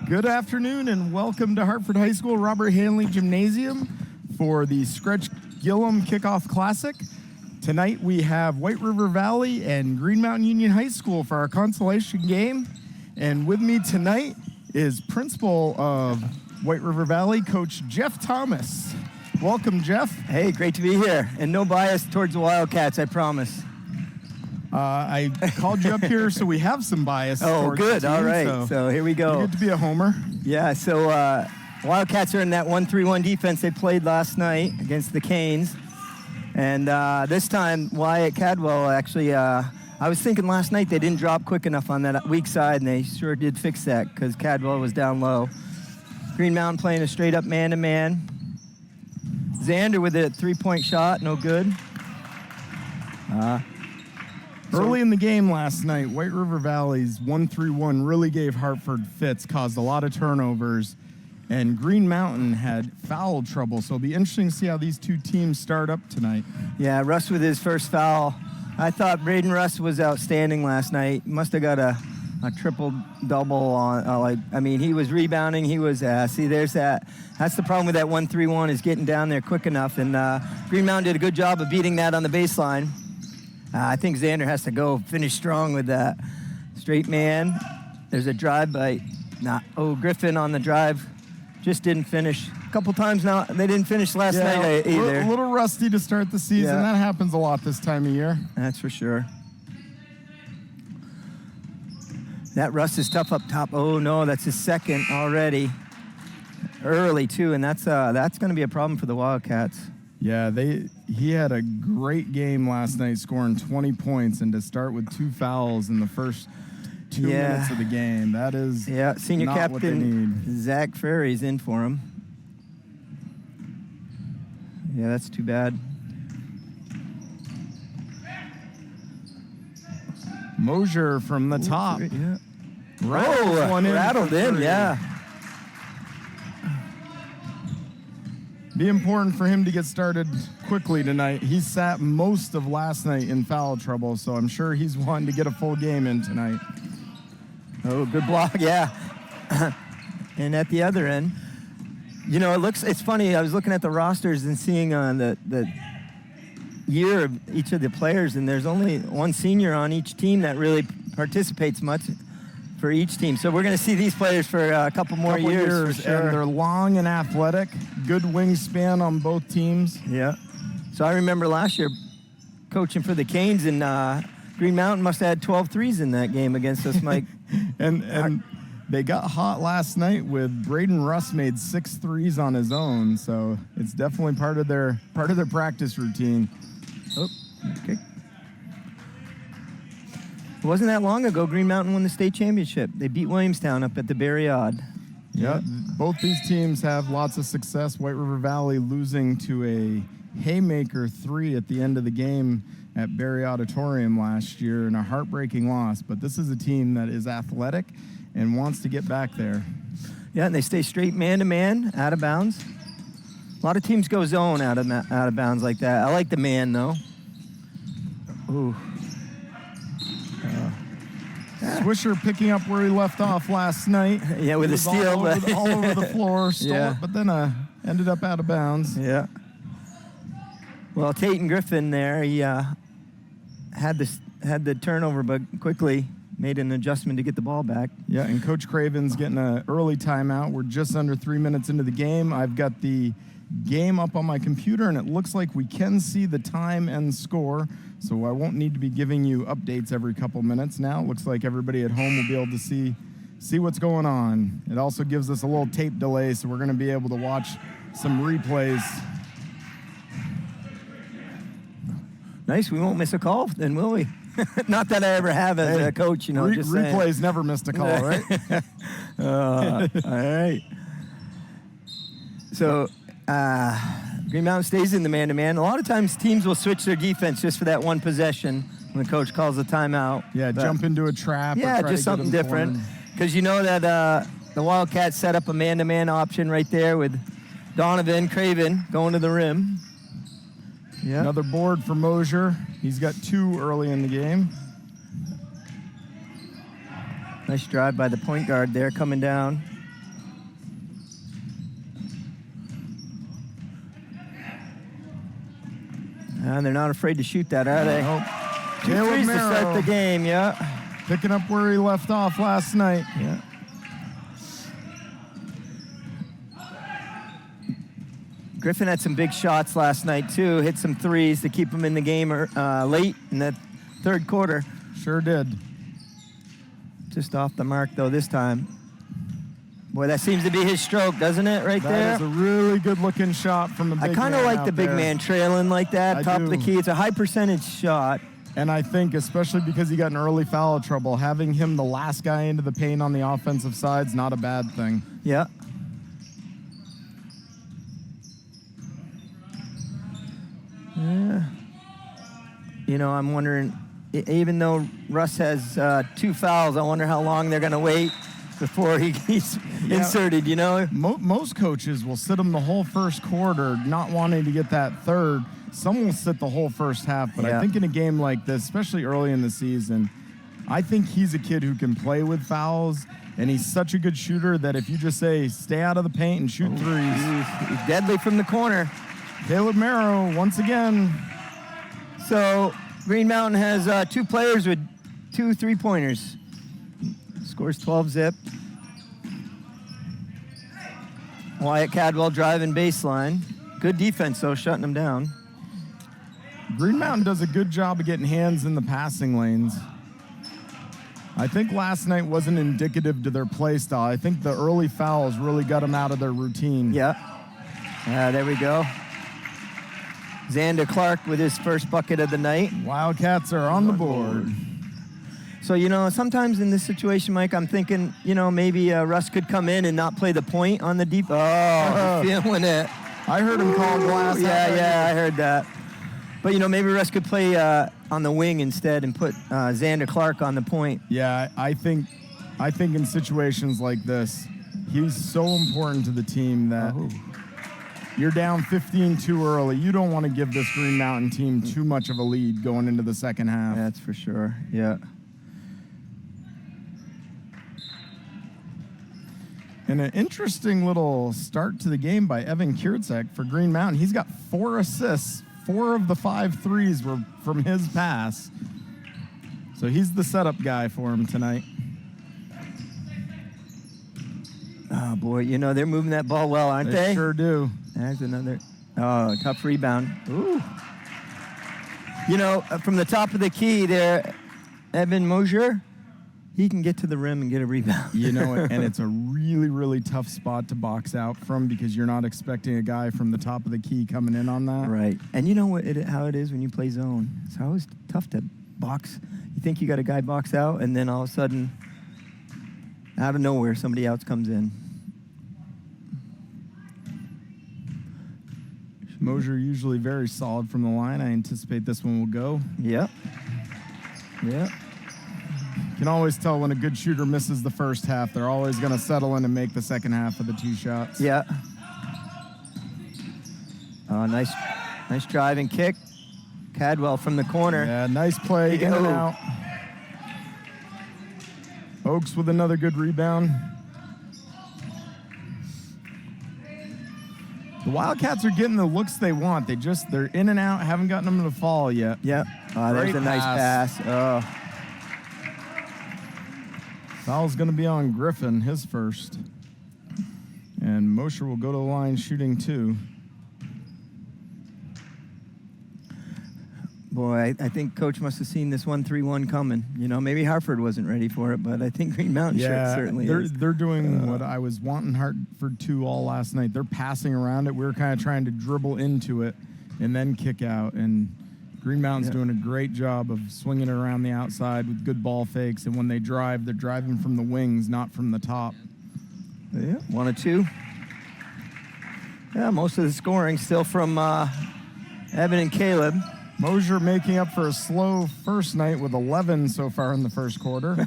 Good afternoon and welcome to Hartford High School Robert Hanley Gymnasium for the Scretch Gillum Kickoff Classic. Tonight we have White River Valley and Green Mountain Union High School for our consolation game. And with me tonight is Principal of White River Valley, Coach Jeff Thomas. Welcome, Jeff. Hey, great to be here. And no bias towards the Wildcats, I promise. I called you up here so we have some bias. Oh, good. Team, all right. So here we go. Good to be a homer. Yeah, so Wildcats are in that 1-3-1 defense they played last night against the Canes. And this time, Wyatt Cadwell actually, I was thinking last night they didn't drop quick enough on that weak side, and they sure did fix that because Cadwell was down low. Green Mountain playing a straight-up man-to-man. Xander with a three-point shot, no good. Early in the game last night, White River Valley's 1-3-1 really gave Hartford fits, caused a lot of turnovers, and Green Mountain had foul trouble. So it'll be interesting to see how these two teams start up tonight. Yeah, Russ with his first foul. I thought Braden Russ was outstanding last night. Must have got a triple-double on. He was rebounding. He was, there's that. That's the problem with that 1-3-1 is getting down there quick enough. And Green Mountain did a good job of beating that on the baseline. I think Xander has to go finish strong with that. Straight man. There's a drive by Griffin on the drive. Just didn't finish. A couple times now. They didn't finish last night either. A little rusty to start the season. Yeah. That happens a lot this time of year. That's for sure. That Russ is tough up top. Oh, no, that's his second already. Early, too, and that's going to be a problem for the Wildcats. Yeah, he had a great game last night, scoring 20 points, and to start with 2 fouls in the first 2 minutes of the game, that is senior not captain what they need. Zach Ferry's in for him. Yeah, that's too bad. Mosier from the top. Yeah. Rattled in, yeah. Be important for him to get started quickly tonight. He sat most of last night in foul trouble, so I'm sure he's wanting to get a full game in tonight. Oh, good block, yeah. And at the other end, it's funny. I was looking at the rosters and seeing the year of each of the players, and there's only one senior on each team that really participates much for each team. So we're going to see these players for a couple more years. For sure. And they're long and athletic, good wingspan on both teams. Yeah. So I remember last year coaching for the Canes, and Green Mountain must have had 12 threes in that game against us, Mike. and they got hot last night with Braden Russ made 6 threes on his own, so it's definitely part of their practice routine. Oh, okay. It wasn't that long ago Green Mountain won the state championship. They beat Williamstown up at the Barryod. Yeah, both these teams have lots of success. White River Valley losing to a haymaker 3 at the end of the game at Barry Auditorium last year in a heartbreaking loss. But this is a team that is athletic and wants to get back there. Yeah, and they stay straight man-to-man, out of bounds. A lot of teams go zone out of bounds like that. I like the man, though. Ooh. Swisher picking up where he left off last night. Yeah, with a steal. All over the floor, stole it, but then ended up out of bounds. Yeah. Well, Tate Griffin there, he had the turnover, but quickly made an adjustment to get the ball back. Yeah, and Coach Craven's getting an early timeout. We're just under 3 minutes into the game. I've got the game up on my computer, and it looks like we can see the time and score, so I won't need to be giving you updates every couple minutes now. It looks like everybody at home will be able to see what's going on. It also gives us a little tape delay, so we're going to be able to watch some replays. Nice, we won't miss a call then, will we? Not that I ever have as a coach, just replays saying. Never missed a call, right? All right. So Green Mountain stays in the man-to-man. A lot of times teams will switch their defense just for that one possession when the coach calls a timeout. Yeah, jump into a trap. Yeah, just something different. Because that the Wildcats set up a man-to-man option right there with Donovan Craven going to the rim. Yeah. Another board for Mosier. He's got 2 early in the game. Nice drive by the point guard there coming down. And they're not afraid to shoot that, are they? Nope. 2 Caleb threes to start Merrow the game, yeah. picking up where he left off last night. Yeah. Griffin had some big shots last night, too. Hit some threes to keep him in the game late in the third quarter. Sure did. Just off the mark, though, this time. Boy, that seems to be his stroke, doesn't it, right there? That is a really good-looking shot from the big man. I kind of like the big there. man trailing like that, top of the key. It's a high-percentage shot. And I think, especially because he got in early foul trouble, having him the last guy into the paint on the offensive side is not a bad thing. Yeah. Yeah. You know, I'm wondering, even though Russ has 2 fouls, I wonder how long they're going to wait before he's inserted, you know? Most coaches will sit him the whole first quarter, not wanting to get that third. Some will sit the whole first half, but I think in a game like this, especially early in the season, I think he's a kid who can play with fouls, and he's such a good shooter that if you just say, stay out of the paint and shoot threes. He's deadly from the corner. Caleb Merrow, once again. So Green Mountain has 2 players with 2 3-pointers. Scores 12 zip. Wyatt Cadwell driving baseline. Good defense, though, shutting them down. Green Mountain does a good job of getting hands in the passing lanes. I think last night wasn't indicative to their play style. I think the early fouls really got them out of their routine. Yeah. There we go. Xander Clark with his first bucket of the night. Wildcats are on the board. So, you know, sometimes in this situation, Mike, I'm thinking, you know, maybe Russ could come in and not play the point on the deep. Oh, feeling it. I heard him call glass. Yeah, I heard that. But, you know, maybe Russ could play on the wing instead and put Xander Clark on the point. Yeah, I think in situations like this, he's so important to the team that you're down 15 too early. You don't want to give this Green Mountain team too much of a lead going into the second half. That's for sure, yeah. And an interesting little start to the game by Evan Kierczak for Green Mountain. He's got 4 assists. 4 of the 5 threes were from his pass. So he's the setup guy for him tonight. Oh, boy, you know, they're moving that ball well, aren't they? They sure do. There's another. Oh, tough rebound. Ooh. You know, from the top of the key there, Evan Mosier, he can get to the rim and get a rebound. You know, and it's a really, really tough spot to box out from because you're not expecting a guy from the top of the key coming in on that. Right. And you know how it is when you play zone. It's always tough to box. You think you got a guy box out, and then all of a sudden, out of nowhere, somebody else comes in. Mosier usually very solid from the line. I anticipate this one will go. Yep. Yep. You can always tell when a good shooter misses the first half. They're always going to settle in and make the second half of the 2 shots. Yeah. Oh, nice driving kick. Cadwell from the corner. Yeah, nice play, in and out. Oaks with another good rebound. The Wildcats are getting the looks they want. They're in and out, haven't gotten them to fall yet. Yep. Oh, there's a nice pass. Oh. Foul's going to be on Griffin, his first. And Mosher will go to the line shooting 2. Boy, I think Coach must have seen this 1-3-1 coming. You know, maybe Hartford wasn't ready for it, but I think Green Mountain certainly is. They're doing what I was wanting Hartford to all last night. They're passing around it. We were kind of trying to dribble into it and then kick out. And Green Mountain's doing a great job of swinging it around the outside with good ball fakes. And when they drive, they're driving from the wings, not from the top. Yeah, 1 or 2. Yeah, most of the scoring still from Evan and Caleb. Mosier making up for a slow first night with 11 so far in the first quarter.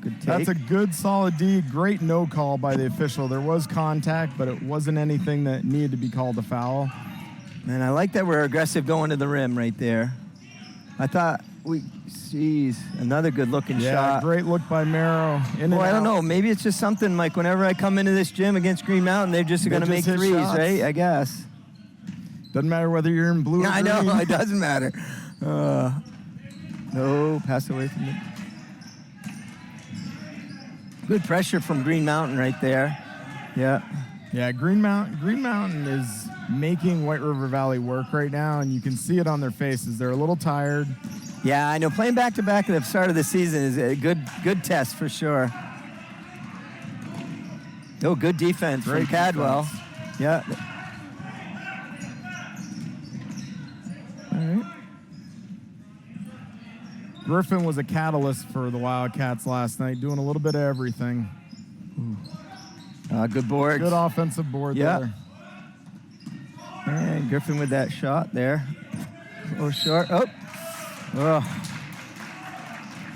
Good take. That's a good, solid D. Great no call by the official. There was contact, but it wasn't anything that needed to be called a foul. And I like that we're aggressive going to the rim right there. I thought Jeez, another good-looking shot. Great look by Merrow. Well, I don't know. Maybe it's just something like whenever I come into this gym against Green Mountain, they're just going to make threes, shots. right? I guess. Doesn't matter whether you're in blue or green. I know. It doesn't matter. No, pass away from it. Good pressure from Green Mountain right there. Yeah. Yeah, Green Mountain is making White River Valley work right now, and you can see it on their faces. They're a little tired. Yeah, I know. Playing back-to-back at the start of the season is a good test for sure. Oh, good defense from Cadwell. Yeah. All right. Griffin was a catalyst for the Wildcats last night, doing a little bit of everything. Good board. Good offensive board there. And Griffin with that shot there. A little short. Oh.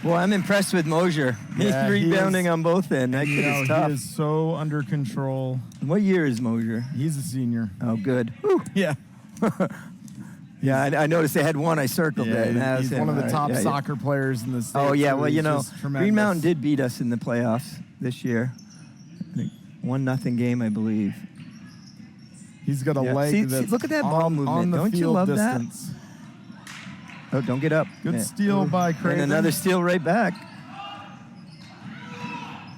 Boy, I'm impressed with Mosier. Yeah, He's rebounding on both ends. That kid is tough. He is so under control. What year is Mosier? He's a senior. Oh, good. Whew. Yeah. Yeah, I noticed they had one. I circled it. And he's one of the top soccer players in the state. Oh, yeah. Well, you know, tremendous. Green Mountain did beat us in the playoffs this year. I think 1-0 game, I believe. He's got a leg that's look at that ball movement. Don't you love distance. that? Oh, don't get up. Good steal by Craven. And another steal right back.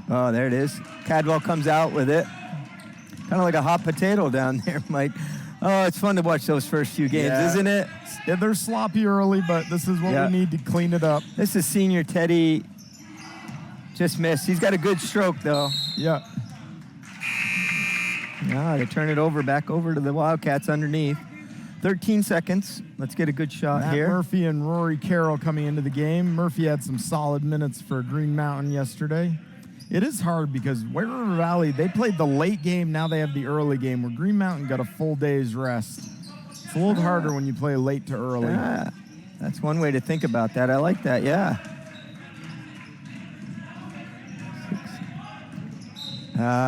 Oh, there it is. Cadwell comes out with it. Kind of like a hot potato down there, Mike. Oh, it's fun to watch those first few games, isn't it? Yeah, they're sloppy early, but this is what we need to clean it up. This is senior Teddy. Just missed. He's got a good stroke, though. Yeah. They turn it back over to the Wildcats underneath. 13 seconds. Let's get a good shot Matt here. Murphy and Rory Carroll coming into the game. Murphy had some solid minutes for Green Mountain yesterday. It is hard because White River Valley, they played the late game, now they have the early game, where Green Mountain got a full day's rest. It's a little harder when you play late to early. That's one way to think about that. I like that, yeah.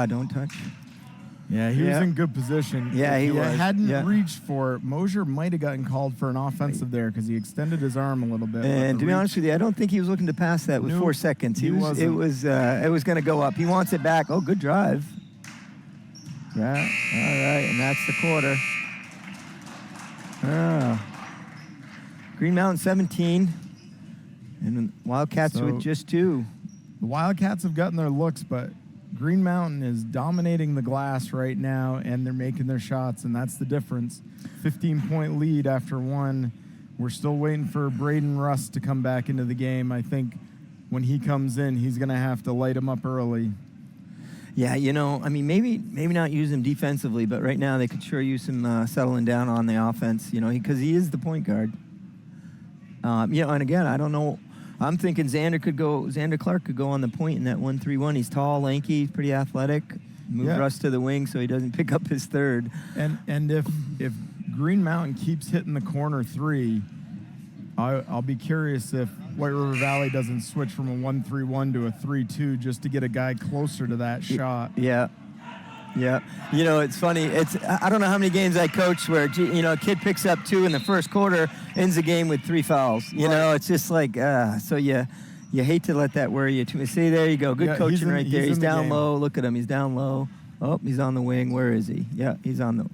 Don't touch. Yeah, he was in good position. Yeah, if he was. Hadn't reached for it, Mosier might have gotten called for an offensive there because he extended his arm a little bit. And to be honest with you, I don't think he was looking to pass that with 4 seconds. It was going to go up. He wants it back. Oh, good drive. Yeah. All right, and that's the quarter. Green Mountain 17, and Wildcats with just 2. The Wildcats have gotten their looks, but Green Mountain is dominating the glass right now, and they're making their shots, and that's the difference. 15-point lead after 1. We're still waiting for Braden Russ to come back into the game. I think when he comes in, he's going to have to light him up early. Yeah, you know, I mean, maybe not use him defensively, but right now they could sure use him settling down on the offense, you know, because he is the point guard. You know, and again, I don't know. I'm thinking Xander Clark could go on the point in that 1-3-1. He's tall, lanky, pretty athletic. Move Russ to the wing so he doesn't pick up his third. And if Green Mountain keeps hitting the corner 3, I'll be curious if White River Valley doesn't switch from a 1-3-1 to a 3-2 just to get a guy closer to that shot. Yeah. Yeah. You know, it's funny. I don't know how many games I coached where, you know, a kid picks up 2 in the first quarter, ends the game with 3 fouls. You know, it's just like, so you hate to let that worry you too much. See, there you go. Good coaching right there. He's down low. Look at him. He's down low. Oh, he's on the wing. Where is he? Yeah, he's on the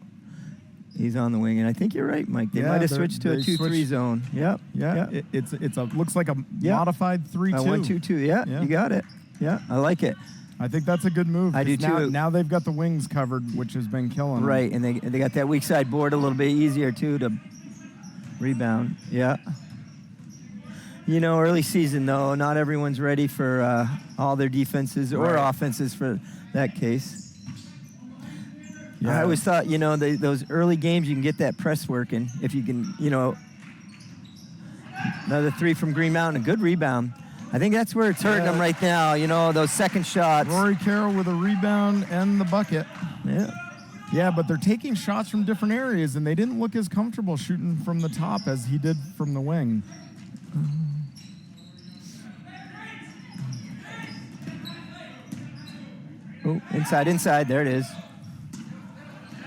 wing. And I think you're right, Mike. They might have switched to a 2-3 zone. Yep. Yeah. It's looks like a modified 3-2. 1-2-2. Yeah, you got it. Yeah, I like it. I think that's a good move. I do too. Now they've got the wings covered, which has been killing them. Right, and they got that weak side board a little bit easier too to rebound. Yeah. You know, early season though, not everyone's ready for all their defenses or offenses for that case. Yeah. I always thought, you know, those early games you can get that press working if you can, you know. Another 3 from Green Mountain, a good rebound. I think that's where it's hurting them right now, you know, those second shots. Rory Carroll with a rebound and the bucket. Yeah. Yeah, but they're taking shots from different areas, and they didn't look as comfortable shooting from the top as he did from the wing. Oh, inside. There it is.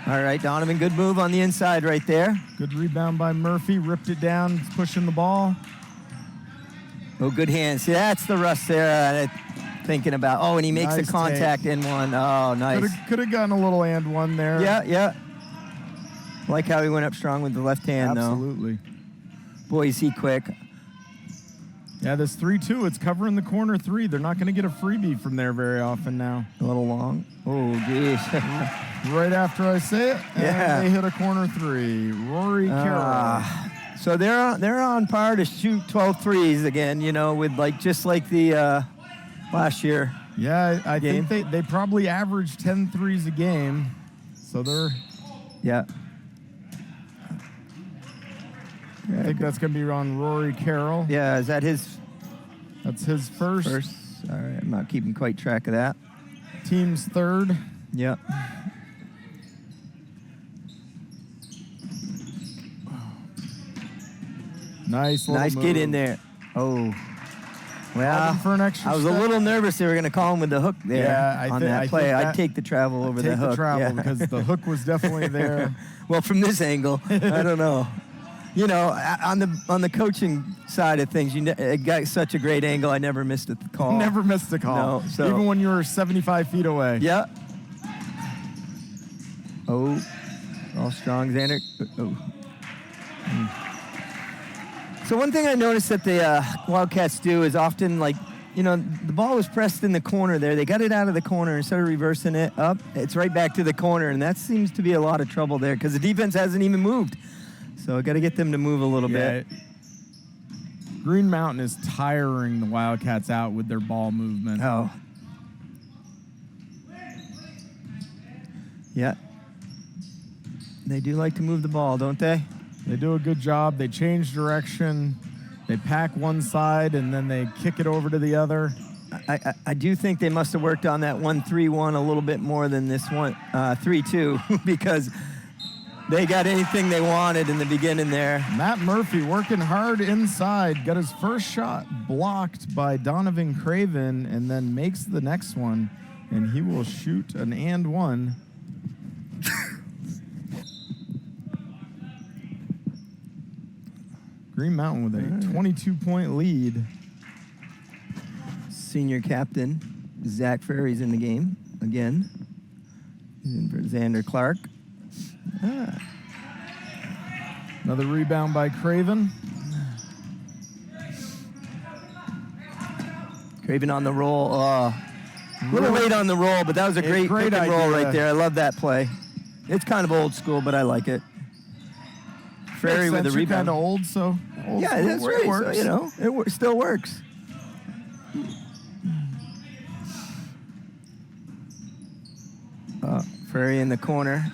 All right, Donovan, good move on the inside right there. Good rebound by Murphy. Ripped it down, pushing the ball. Oh, good hand. See, that's the Russ there thinking about. Oh, and he makes Nice the contact take. in one. Oh, nice. Could have gotten a little and one there. Yeah. Like how he went up strong with the left hand, Absolutely. though. Boy, is he quick. Yeah, this 3-2, it's covering the corner 3. They're not going to get a freebie from there very often now. A little long. Oh, geez. Right after I say it, Yeah. and they hit a corner 3. Rory Carroll. So they're on par to shoot 12 threes again, with just like the last year. Yeah, I game. think they probably average 10 threes a game. So they're... Yeah. I think that's going to be on Rory Carroll. Yeah, is that his That's his first. All right, I'm not keeping quite track of that. Team's third. Yeah. Nice Nice move. get in there. Oh. Well, Hoping for an extra I was a step. little nervous they were going to call him with the hook there Yeah, on I that think play. that- I'd take the travel over the Take hook. the travel yeah. because the hook was definitely there. Well, from this angle, I don't know. On the coaching side of things, it got such a great angle. I never missed a call. Never missed a call. No, so- Even when you were 75 feet away. Yeah. Oh, all strong, Xander. Oh. So one thing I noticed that the Wildcats do is often the ball was pressed in the corner there. They got it out of the corner. Instead of reversing it up, it's right back to the corner, and that seems to be a lot of trouble there because the defense hasn't even moved. So I got to get them to move a little bit. Green Mountain is tiring the Wildcats out with their ball movement. Oh. Yeah. They do like to move the ball, don't they? They do a good job. They change direction. They pack one side, and then they kick it over to the other. I do think they must have worked on that 1-3-1 a little bit more than this one 3-2 because they got anything they wanted in the beginning there. Matt Murphy working hard inside. Got his first shot blocked by Donovan Craven, and then makes the next one, and he will shoot an and one. Green Mountain with a 22-point lead. Senior captain Zach Ferry's in the game again. He's in for Xander Clark. Another rebound by Craven. Craven on the roll. A little late on the roll, but that was a great pick and roll idea. right there. I love that play. It's kind of old school, but I like it. Ferry with the rebound. Kind of old, so old Yeah, school that's right. works. So, it still works. Ferry in the corner.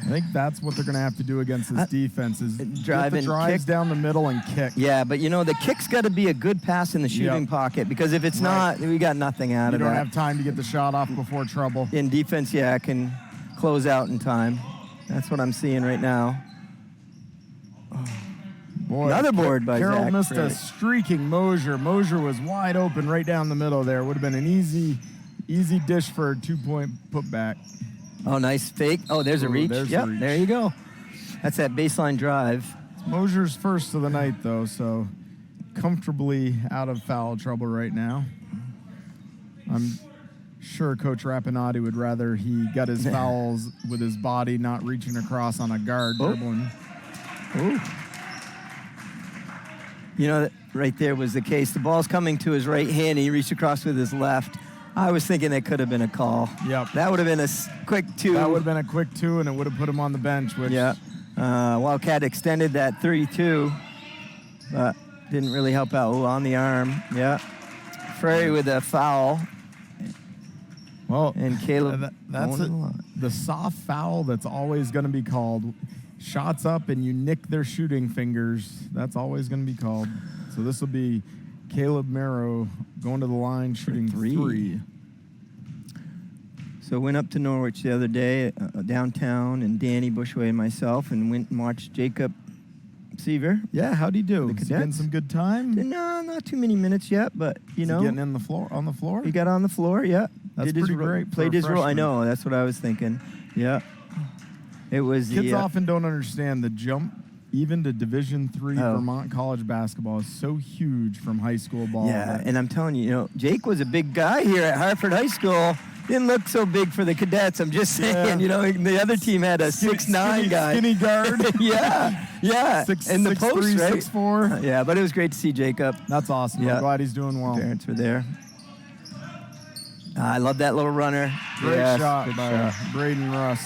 I think that's what they're going to have to do against this defense is drive get the and drives kick. down the middle and kick. Yeah, but the kick's got to be a good pass in the shooting pocket because if it's not, we got nothing out You of don't that. have time to get the shot off before trouble. In defense, I can close out in time. That's what I'm seeing right now. Boy, Another board by Carroll Zach missed Ferry. a streaking Mosier. Mosier was wide open right down the middle there. Would have been an easy dish for a 2-point putback. Oh, nice fake. Oh, there's a reach. There's Yep, the reach. there you go. That's that baseline drive. Mosier's first of the night, though, so comfortably out of foul trouble right now. I'm sure Coach Rapinati would rather he got his fouls with his body, not reaching across on a guard dribbling. Ooh. Right there was the case. The ball's coming to his right hand, and he reached across with his left. I was thinking that could have been a call. Yep. That would have been a quick 2. That would have been a quick 2, and it would have put him on the bench, which Wildcat extended that 3-2, but didn't really help out. Ooh, on the arm. Yeah. Ferry with a foul. Well, And Caleb. that's the soft foul that's always going to be called. Shots up and you nick their shooting fingers. That's always going to be called. So this will be Caleb Merrow going to the line, shooting three. So went up to Norwich the other day, downtown, and Danny Bushway and myself, and went and watched Jacob Seaver. Yeah, how'd he do? The Is he getting Cadets? some good time? No, not too many minutes yet, but Is he getting on the floor? he got on the floor. Yeah, That's Did his pretty role- great for Played a his role. I freshman. know. That's what I was thinking. Yeah. It was Kids often don't understand the jump even to Division III Oh. Vermont college basketball is so huge from high school ball. Yeah, and I'm telling you, Jake was a big guy here at Hartford High School. Didn't look so big for the cadets. I'm just saying, the other team had a 6'9" guy. Skinny guard. yeah. In the post, 6'3", right? 6'4". Yeah, but it was great to see Jacob. That's awesome. Yeah. I'm glad he's doing well. Parents were there. I love that little runner. Great shot good by shot. Braden Russ.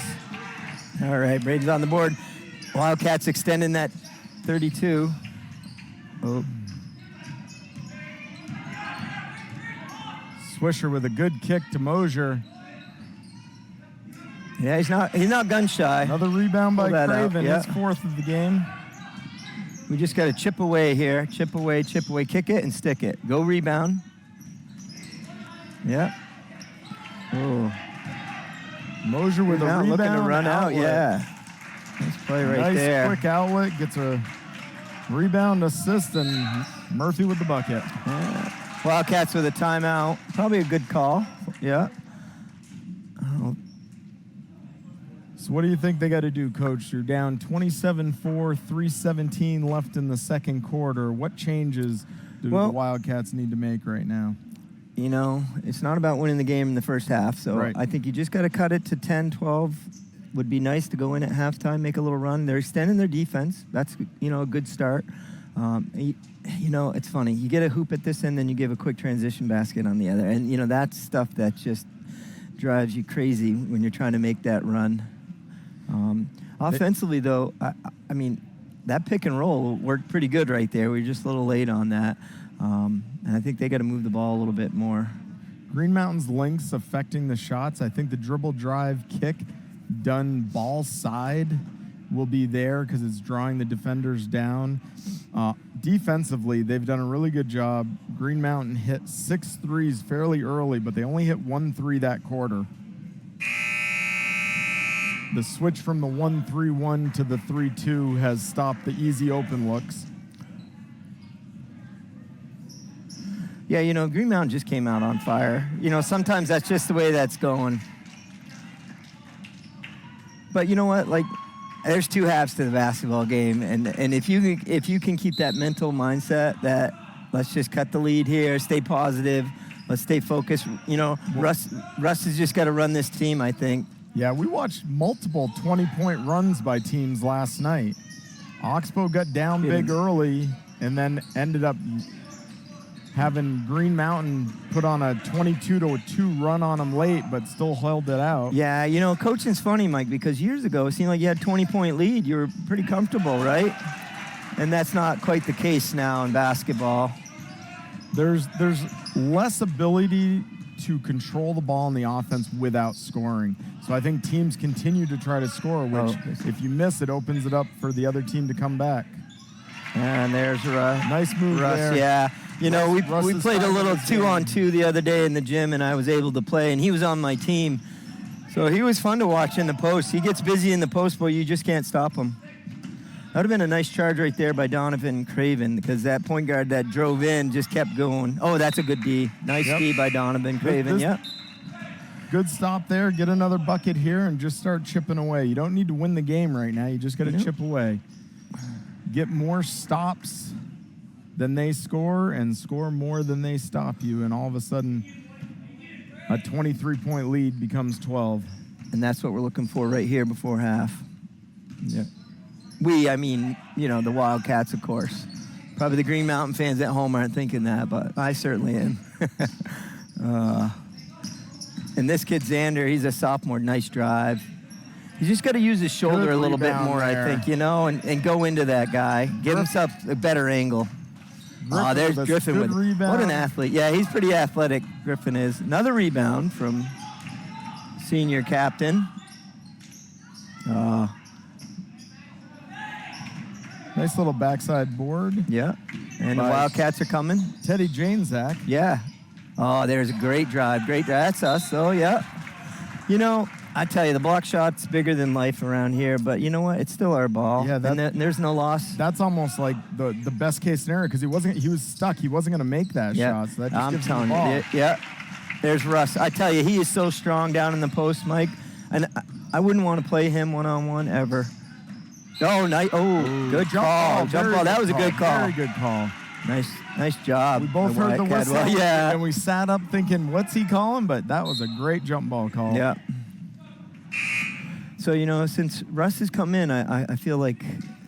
All right, Braden's on the board. Wildcats extending that 32. Oh. Swisher with a good kick to Mosier. Yeah, he's not gun shy. Another rebound by Pull that out, Craven, yeah. his 4th of the game. We just got to chip away here. Chip away, kick it and stick it. Go rebound. Yeah. Oh. Mosier with a rebound. Looking to run out, outlet. yeah. Nice play right there. Nice quick outlet, gets a rebound assist, and Murphy with the bucket. Yeah. Wildcats with a timeout. Probably a good call. Yeah. Oh. So what do you think they got to do, Coach? You're down 27-4, 3:17 left in the second quarter. What changes do the Wildcats need to make right now? It's not about winning the game in the first half, so Right. I think you just got to cut it to 10, 12. Would be nice to go in at halftime, make a little run. They're extending their defense. That's, a good start. It's funny. You get a hoop at this end, then you give a quick transition basket on the other. And, that's stuff that just drives you crazy when you're trying to make that run. Offensively, though, I mean, that pick and roll worked pretty good right there. We were just a little late on that. And I think they got to move the ball a little bit more. Green Mountain's lengths affecting the shots. I think the dribble drive kick done ball side will be there because it's drawing the defenders down. Defensively, they've done a really good job. Green Mountain hit 6 threes fairly early, but they only hit 1 3 that quarter. The switch from the 1-3-1 to the 3-2 has stopped the easy open looks. Yeah, Green Mountain just came out on fire. Sometimes that's just the way that's going. But you know what? There's 2 halves to the basketball game, and if you can keep that mental mindset that let's just cut the lead here, stay positive, let's stay focused. Russ has just got to run this team, I think. Yeah, we watched multiple 20-point runs by teams last night. Oxbow got down big early and then ended up having Green Mountain put on a 22-2 run on them late, but still held it out. Yeah, coaching's funny, Mike, because years ago it seemed like you had a 20-point lead. You were pretty comfortable, right? And that's not quite the case now in basketball. There's less ability to control the ball in the offense without scoring. So I think teams continue to try to score, which if you miss, it opens it up for the other team to come back. And there's Russ. Nice move there. Yeah. We played a little 2-on-2 the other day in the gym, and I was able to play, and he was on my team. So he was fun to watch in the post. He gets busy in the post, but you just can't stop him. That would have been a nice charge right there by Donovan Craven, because that point guard that drove in just kept going. Oh, that's a good D. Nice D by Donovan Craven, Good stop there. Get another bucket here and just start chipping away. You don't need to win the game right now. You just got to chip away. Get more stops than they score and score more than they stop you, and all of a sudden a 23-point lead becomes 12. And that's what we're looking for right here before half. Yeah. The Wildcats, of course. Probably the Green Mountain fans at home aren't thinking that, but I certainly am. And this kid, Xander, he's a sophomore. Nice drive. He's just got to use his shoulder a little bit more, there. I think, and go into that guy. Get himself a better angle. There's Griffin with rebound. What an athlete. Yeah, he's pretty athletic, Griffin is. Another rebound from senior captain. Nice little backside board. Yeah. And the Wildcats are coming. Teddy Janczak. Yeah. Oh, there's a great drive. Great drive. That's us. Oh, yeah. I tell you, the block shot's bigger than life around here, but you know what? It's still our ball. Yeah, and there's no loss. That's almost like the best case scenario because he was stuck. He wasn't going to make that shot. So that just gives him the ball. Yeah. There's Russ. I tell you, he is so strong down in the post, Mike. And I wouldn't want to play him one-on-one ever. Oh, nice. Oh, good call. Jump ball. That was a good call. Very good call. Nice job. We both heard the whistle, yeah. and we sat up thinking, what's he calling? But that was a great jump ball call. Yeah. So, since Russ has come in, I feel like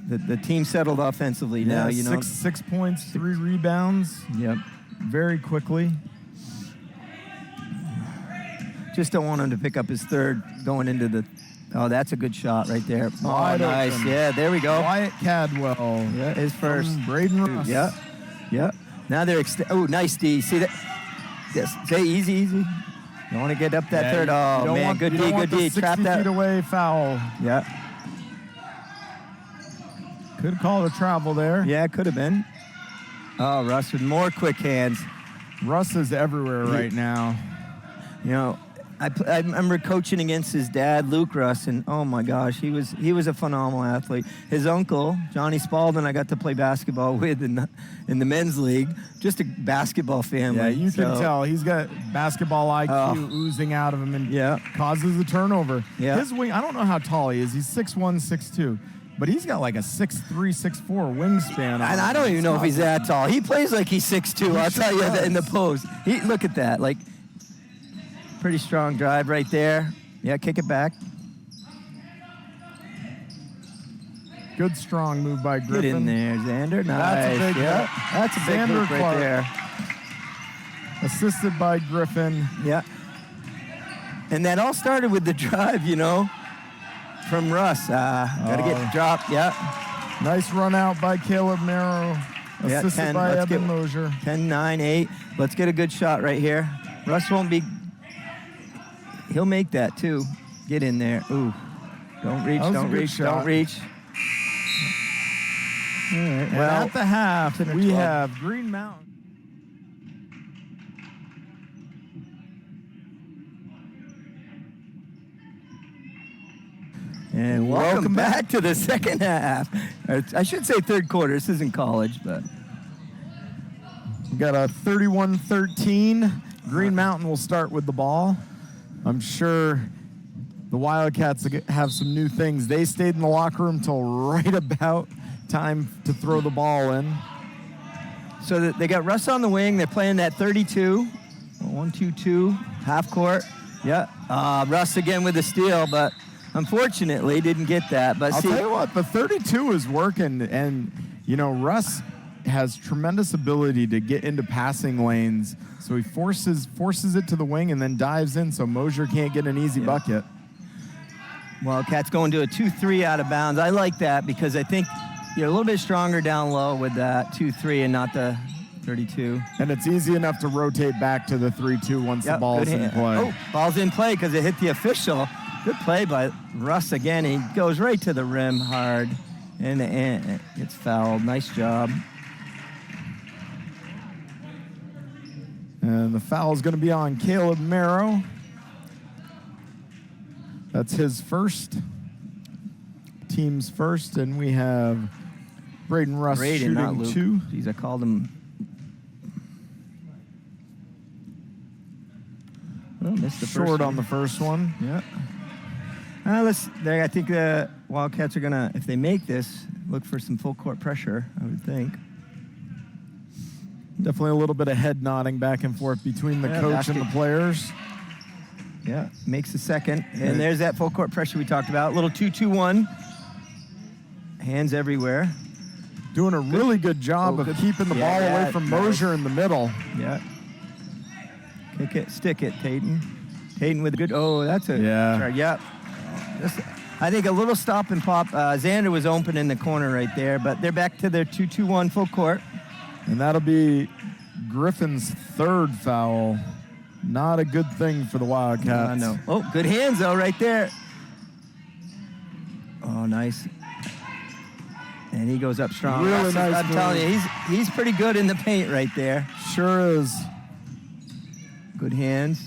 the team settled offensively now. Six points, 3 rebounds. Yep. Very quickly. Just don't want him to pick up his third going into the... Oh, that's a good shot right there. Wide nice. open. Yeah, there we go. Wyatt Cadwell. Yeah, his first. Braden Russ. Yeah. Now they're... Oh, nice D. See that? Yes. Say easy. You don't want to get up that third. Oh, man. Good D. Trap that. 60 feet away foul. Yeah. Could call a travel there. Yeah, could have been. Oh, Russ with more quick hands. Russ is everywhere right now. I remember coaching against his dad, Luke Russ, and oh my gosh, he was a phenomenal athlete. His uncle, Johnny Spalding, I got to play basketball with in the men's league. Just a basketball family. Yeah, you can tell he's got basketball IQ oozing out of him, and causes a turnover. Yeah. His wing, I don't know how tall he is. He's 6'1", 6'2". But he's got like a 6'3", 6'4" wingspan. And I don't even know if he's that tall. He plays like he's 6'2". I'll tell you that in the post. Look at that. Like, pretty strong drive right there. Yeah, kick it back. Good strong move by Griffin. Get in there, Xander. Nice. That's a big Xander move right Clark. there. Assisted by Griffin. Yeah. And that all started with the drive, from Russ. Got to get dropped. Yeah. Nice run out by Caleb Merrow. Assisted by Evan Mosier. 10, 9, 8. Let's get a good shot right here. Russ won't be... He'll make that, too. Get in there. Ooh. Don't reach. All right. Well, at the half, we have Green Mountain. And welcome back to the second half. I should say third quarter. This isn't college, but... We got a 31-13. Green Mountain will start with the ball. I'm sure the Wildcats have some new things. They stayed in the locker room till right about time to throw the ball in. So they got Russ on the wing. They're playing that 32. 1-2-2, half court. Yeah. Russ again with the steal, but unfortunately didn't get that. But I'll tell you what, the 32 is working, and Russ has tremendous ability to get into passing lanes. So he forces it to the wing and then dives in so Mosier can't get an easy bucket. Wildcats going to a 2-3 out of bounds. I like that because I think you're a little bit stronger down low with that 2-3 and not the 32. And it's easy enough to rotate back to the 3-2 once the ball's in play. Oh, ball's in play because it hit the official. Good play by Russ again. He goes right to the rim hard and it's fouled. Nice job. And the foul is going to be on Caleb Merrow. That's his first, team's first, and we have Braden Russ shooting two. Jeez, I called him. Oh, missed the short on the first one. Yeah. I think the Wildcats are going to, if they make this, look for some full court pressure, I would think. Definitely a little bit of head nodding back and forth between the coach and the players. Yeah, makes the second. And there's that full court pressure we talked about. Little 2-2-1. Hands everywhere. Doing a really good job of keeping the ball away from Mosier in the middle. Yeah. Kick it, stick it, Tayton. Tayton with a good, that's a try. Yep. I think a little stop and pop. Xander was open in the corner right there, but they're back to their 2-2-1 full court. And that'll be Griffin's third foul. Not a good thing for the Wildcats. No. Oh, good hands, though, right there. Oh, nice. And he goes up strong. Really nice. I'm telling you, he's pretty good in the paint right there. Sure is. Good hands.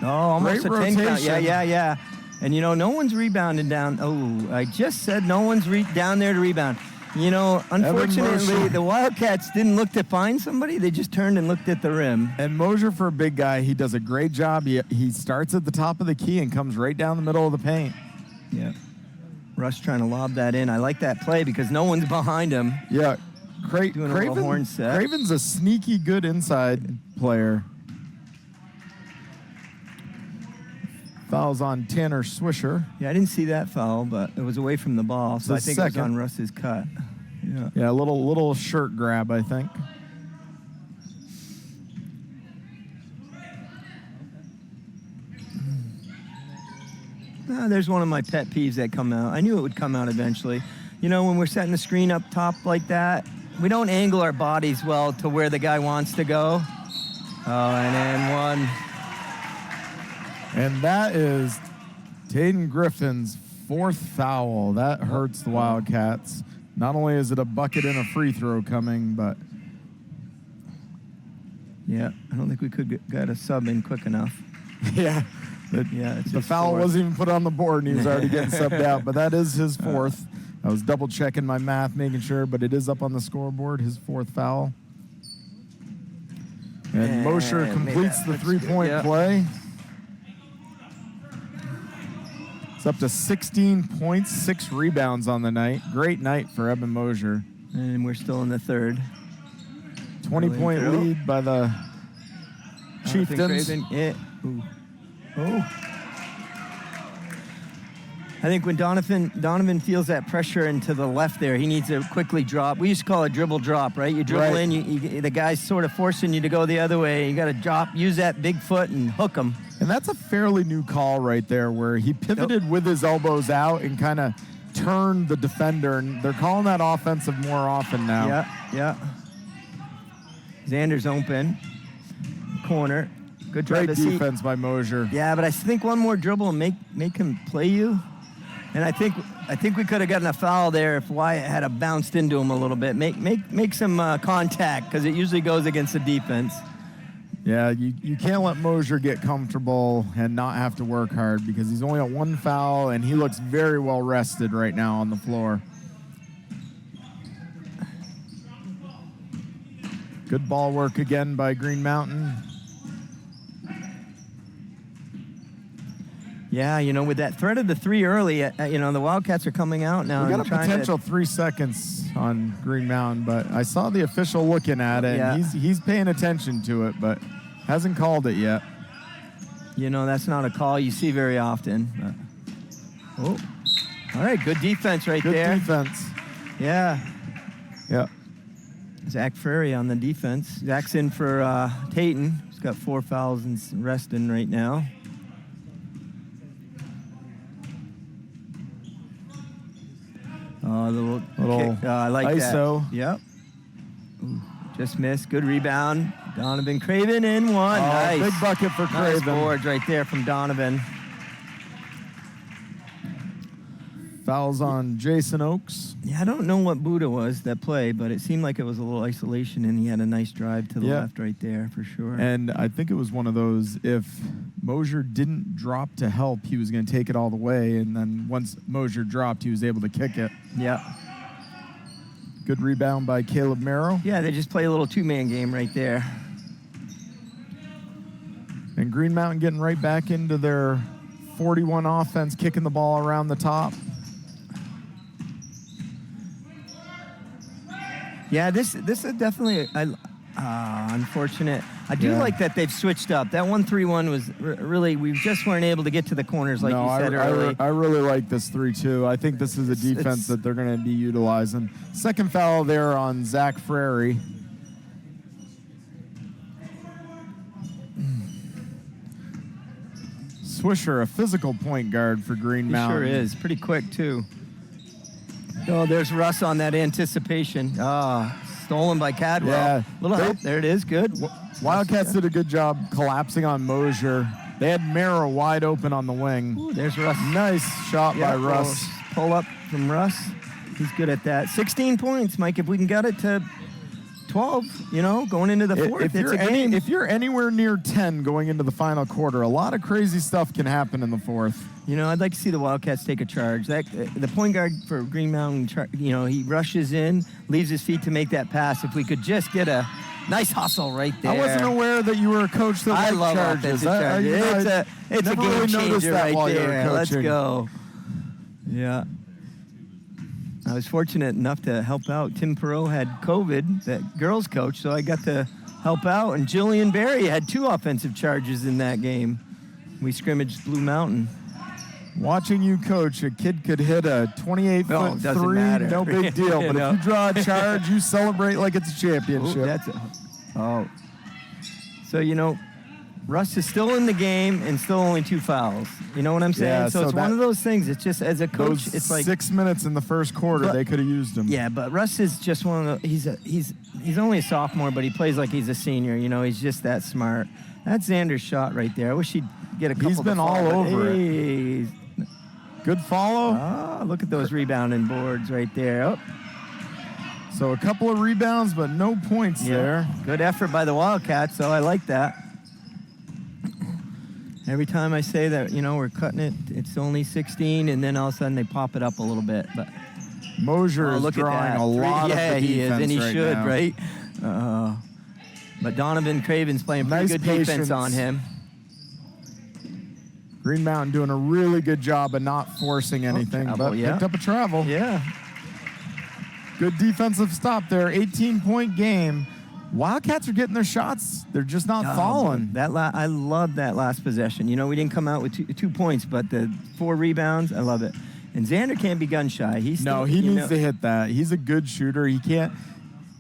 Oh, almost Great a 10 count. rotation. Yeah. And, no one's rebounding down. Oh, I just said no one's down there to rebound. You know, unfortunately, Mosher. the Wildcats didn't look to find somebody. They just turned and looked at the rim. And Mosher, for a big guy, he does a great job. He starts at the top of the key and comes right down the middle of the paint. Yeah. Russ trying to lob that in. I like that play because no one's behind him. Yeah. Doing a little horn set. Craven's a sneaky good inside player. Fouls on Tanner Swisher. Yeah, I didn't see that foul, but it was away from the ball, so I think it was on Russ's cut. Yeah. Yeah, a little shirt grab, I think. There's one of my pet peeves that come out. I knew it would come out eventually. You know, when we're setting the screen up top like that, we don't angle our bodies well to where the guy wants to go. Oh, and then one. And that is Taden Griffin's 4th foul. That hurts the Wildcats. Not only is it a bucket and a free throw coming, but... Yeah, I don't think we could get a sub in quick enough. Yeah. The foul wasn't even put on the board, and he was already getting subbed out. But that is his 4th. I was double-checking my math, making sure, but it is up on the scoreboard, his 4th foul. And Mosher completes the three-point play. It's up to 16 points, 6 rebounds on the night. Great night for Eben Mosher. And we're still in the third. 20-point lead by the Chieftains. I think when Donovan feels that pressure into the left there, he needs to quickly drop. We used to call it dribble drop, right? You dribble in, the guy's sort of forcing you to go the other way. You got to drop, use that big foot and hook him. And that's a fairly new call right there where he pivoted with his elbows out and kind of turned the defender. And they're calling that offensive more often now. Yeah. Xander's open. Corner. Good Great defense by Mosher. Yeah, but I think one more dribble and make him play you. And I think we could have gotten a foul there if Wyatt had bounced into him a little bit. Make some contact because it usually goes against the defense. Yeah, you can't let Mosher get comfortable and not have to work hard because he's only got 1 foul and he looks very well rested right now on the floor. Good ball work again by Green Mountain. Yeah, you know, with that threat of the 3 early, the Wildcats are coming out now. We got a potential 3 seconds on Green Mountain, but I saw the official looking at it. Yeah. And he's paying attention to it, but hasn't called it yet. You know, that's not a call you see very often. All right, good defense there. Good defense. Yeah. Yeah. Zach Frary on the defense. Zach's in for Tayton. He's got 4 fouls and resting right now. Little kick. I like ISO. that. Yep. Ooh, just missed. Good rebound. Donovan Craven in one. Nice. Big bucket for Craven. Nice boards right there from Donovan. Fouls on Jason Oakes. Yeah, I don't know what Buddha was that play, but it seemed like it was a little isolation, and he had a nice drive to the left right there for sure. And I think it was one of those, if Mosher didn't drop to help, he was going to take it all the way, and then once Mosher dropped, he was able to kick it. Yeah. Good rebound by Caleb Merrow. Yeah, they just play a little 2-man game right there. And Green Mountain getting right back into their 41 offense, kicking the ball around the top. Yeah, this is definitely unfortunate. I do like that they've switched up. That 1-3-1 was really, we just weren't able to get to the corners like you said earlier. I really like this 3-2. I think this is a defense that they're going to be utilizing. Second foul there on Zach Frary. Swisher, a physical point guard for Green Mountain. He sure is. Pretty quick, too. Oh, there's Russ on that anticipation. Stolen by Cadwell. Yeah. Little help. There it is. Good. Wildcats did a good job collapsing on Mosher. They had Merrow wide open on the wing. Ooh, there's Russ. Nice shot by Russ. Pull up from Russ. He's good at that. 16 points, Mike. If we can get it to 12, going into the fourth. It's a game. If you're anywhere near 10 going into the final quarter, a lot of crazy stuff can happen in the fourth. I'd like to see the Wildcats take a charge. The point guard for Green Mountain, he rushes in, leaves his feet to make that pass. If we could just get a nice hustle right there. I wasn't aware that you were a coach that I liked love charges. charges. It's a game changer right there. Let's coaching. go. Yeah. I was fortunate enough to help out. Tim Perot had COVID, that girls coach, so I got to help out. And Jillian Berry had 2 offensive charges in that game. We scrimmaged Blue Mountain. Watching you coach, a kid could hit a 28-foot three, matter. no big deal. But if you draw a charge, you celebrate like it's a championship. So, Russ is still in the game and still only 2 fouls. You know what I'm saying? Yeah, so it's one of those things. It's just, as a coach, it's like 6 minutes in the first quarter, they could have used him. Yeah, but Russ is just one of the. He's only a sophomore, but he plays like he's a senior. He's just that smart. That's Xander's shot right there. I wish he'd get a couple. He's been all over it. Good follow. Oh, look at those rebounding boards right there. Oh. So a couple of rebounds, but no points there. Good effort by the Wildcats, so I like that. Every time I say that, we're cutting it, it's only 16, and then all of a sudden they pop it up a little bit. But Mosier is drawing a lot of the defense he is, and he should, now. right? But Donovan Craven's playing pretty good defense on him. Green Mountain doing a really good job of not forcing anything, but picked up a travel. Yeah. Good defensive stop there. 18-point game. Wildcats are getting their shots. They're just not falling. I love that last possession. We didn't come out with 2 points, but the 4 rebounds, I love it. And Xander can't be gun shy. He needs to hit that. He's a good shooter. He can't.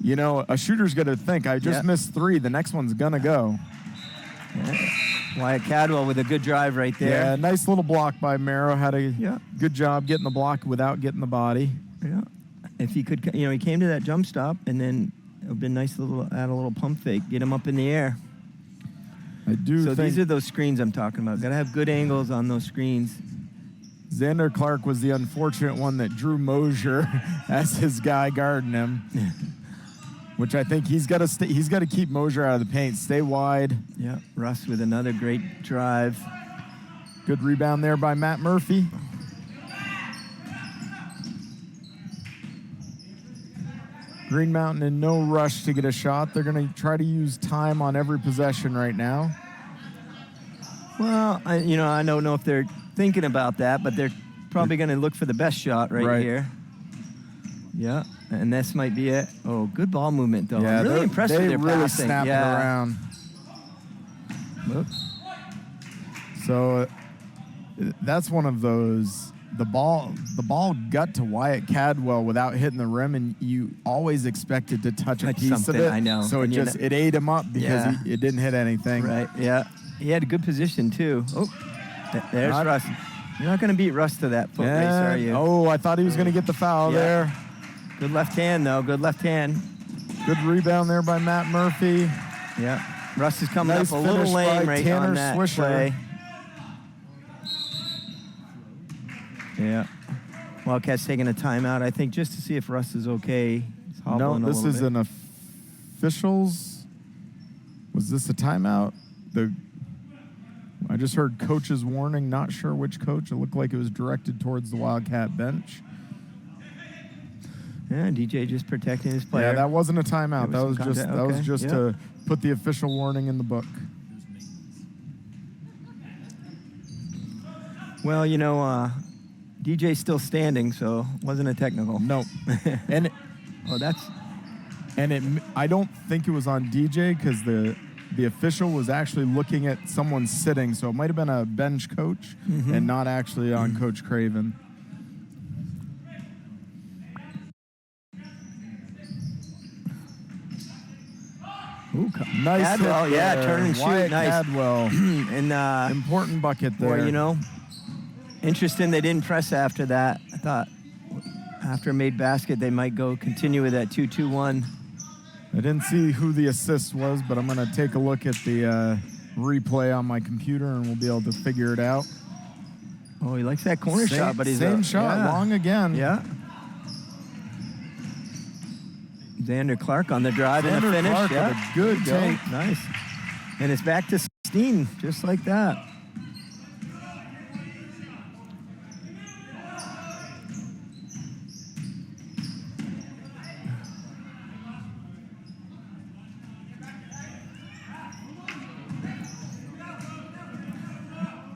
A shooter's going to think, I just missed 3. The next one's going to go. Yeah. Wyatt Cadwell with a good drive right there. Yeah, nice little block by Merrow. Had a good job getting the block without getting the body. Yeah. If he could, he came to that jump stop, and then it would have been nice add a little pump fake, get him up in the air. So these are those screens I'm talking about. Got to have good angles on those screens. Xander Clark was the unfortunate one that drew Mosier as his guy guarding him. Which I think he's got to keep Mosier out of the paint, stay wide. Yeah, Russ with another great drive. Good rebound there by Matt Murphy. Green Mountain in no rush to get a shot. They're going to try to use time on every possession right now. Well, I don't know if they're thinking about that, but they're probably going to look for the best shot right here. Yeah. And this might be it. Oh, good ball movement, though. Yeah, I'm really impressed with their really passing. snapping around. Whoops. So that's one of those. The ball got to Wyatt Cadwell without hitting the rim, and you always expected to touch a piece of it. I know. So it ate him up because it didn't hit anything. Right. Yeah. He had a good position too. Oh, there's Russ. You're not going to beat Russ to that foot race, are you? Oh, I thought he was going to get the foul there. Good left hand, though. Good left hand. Good rebound there by Matt Murphy. Yeah. Russ is coming up a little lame right on that play. Yeah. Wildcats taking a timeout, I think, just to see if Russ is okay. No, this is an officials. Was this a timeout? I just heard coach's warning. Not sure which coach. It looked like it was directed towards the Wildcat bench. Yeah, DJ just protecting his player. Yeah, that wasn't a timeout. That was just to put the official warning in the book. Well, DJ's still standing, so it wasn't a technical. No. And I don't think it was on DJ because the official was actually looking at someone sitting, so it might have been a bench coach and not actually on Coach Craven. Ooh, nice Cadwell, hit yeah, turn and shoot, Wyatt nice. Cadwell. And important bucket there. Or, interesting they didn't press after that. I thought after a made basket they might continue with that 2-2-1. I didn't see who the assist was, but I'm going to take a look at the replay on my computer and we'll be able to figure it out. Oh, he likes that corner shot, but he's same shot, long again. Yeah. Xander Clark on the drive and the finish. Clark with a good take. Nice. And it's back to 16, just like that.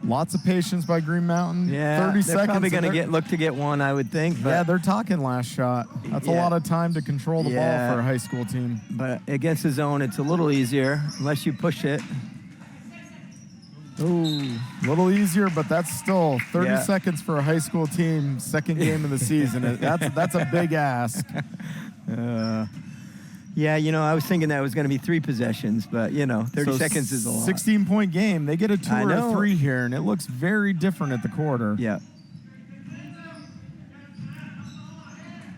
Lots of patience by Green Mountain. Yeah, 30 they're seconds. probably going to look to get one, I would think. But yeah, they're talking last shot. That's a lot of time to control the ball for a high school team. But against the zone, it's a little easier unless you push it. Ooh, a little easier, but that's still 30 seconds for a high school team. Second game of the season. That's a big ask. Yeah, I was thinking that was going to be 3 possessions, but, 30 seconds is a lot. 16-point game. They get a 2 or a 3 here, and it looks very different at the quarter. Yeah.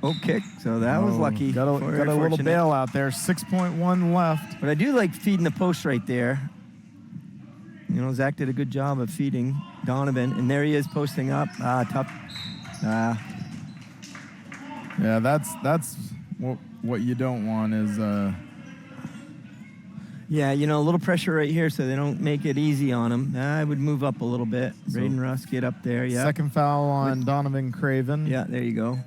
Oh, kick. So that was lucky. Got a little bail out there. 6.1 left. But I do like feeding the post right there. Zach did a good job of feeding Donovan, and there he is posting up. Tough. Yeah, that's what you don't want is yeah, a little pressure right here so they don't make it easy on him. I would move up a little bit. Braden Russ, get up there. Yeah. Second foul on Donovan Craven. Yeah, there you go.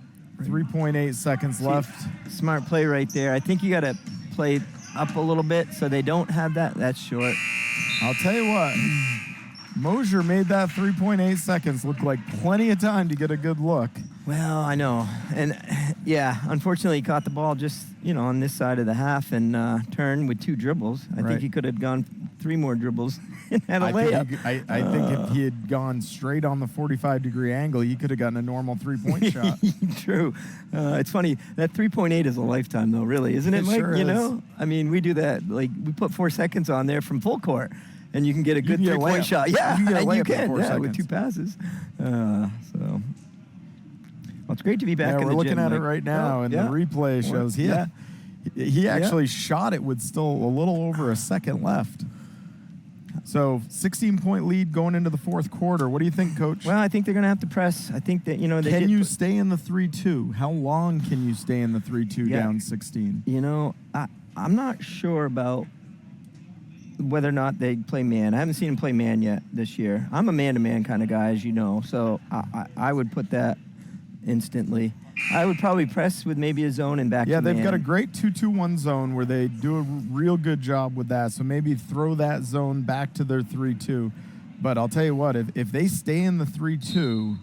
3.8 seconds left. Smart play right there. I think you got to play up a little bit so they don't have that. That's short. I'll tell you what, Mosier made that 3.8 seconds look like plenty of time to get a good look. Well, I know. And, yeah, unfortunately, he caught the ball just, on this side of the half and turned with 2 dribbles. I think he could have gone 3 more dribbles and had a layup. I think if he had gone straight on the 45-degree angle, he could have gotten a normal 3-point shot. True. It's funny. That 3.8 is a lifetime, though, really, isn't it, Mike? Sure is. I mean, we do that. Like, we put 4 seconds on there from full court, and you can get a good 3-point shot. Yeah, you can. With 2 passes. Well, it's great to be back in the gym. We're looking at it right now, and the replay shows he actually shot it with still a little over a second left. So 16-point lead going into the fourth quarter. What do you think, Coach? Well, I think they're going to have to press. I think that, Can you stay in the 3-2? How long can you stay in the 3-2 down 16? I'm not sure about whether or not they play man. I haven't seen them play man yet this year. I'm a man-to-man kind of guy, as you know, so I would put that instantly. I would probably press with maybe a zone and back to man. Yeah, they've got a great 2-2-1 zone where they do a real good job with that. So maybe throw that zone back to their 3-2. But I'll tell you what, if they stay in the 3-2,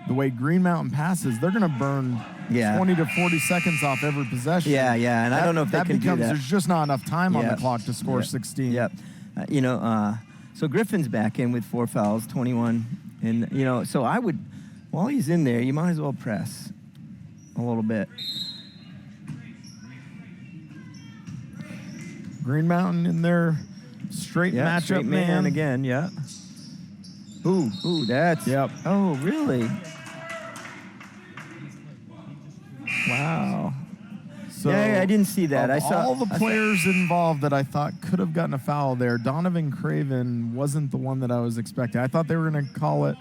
the way Green Mountain passes, they're going to burn 20 to 40 seconds off every possession. Yeah, and I don't know if they can do that. There's just not enough time on the clock to score 16. Yep. So Griffin's back in with 4 fouls, 21. And, so I would, while he's in there, you might as well press a little bit. Green Mountain in their straight matchup straight man again, Ooh, that's... Yep. Oh, really? Wow. So I didn't see that. I saw all the players involved that I thought could have gotten a foul there. Donovan Craven wasn't the one that I was expecting. I thought they were going to call it.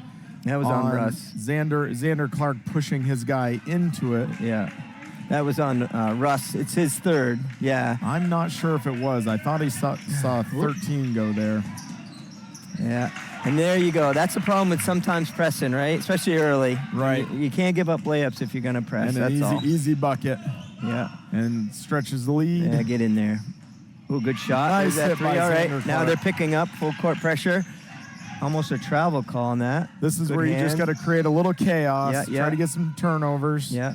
That was on Russ. Xander Clark pushing his guy into it. Yeah. That was on Russ. It's his 3rd. Yeah. I'm not sure if it was. I thought he saw 13 go there. Yeah. And there you go. That's the problem with sometimes pressing, right? Especially early. Right. You can't give up layups if you're going to press. And an easy bucket. Yeah. And stretches the lead. Yeah, get in there. Ooh, good shot. Nice hit by all right. Xander Now Clark. they're picking up full court pressure. Almost a travel call on that. This is good where you just got to create a little chaos. Try to get some turnovers. Yeah.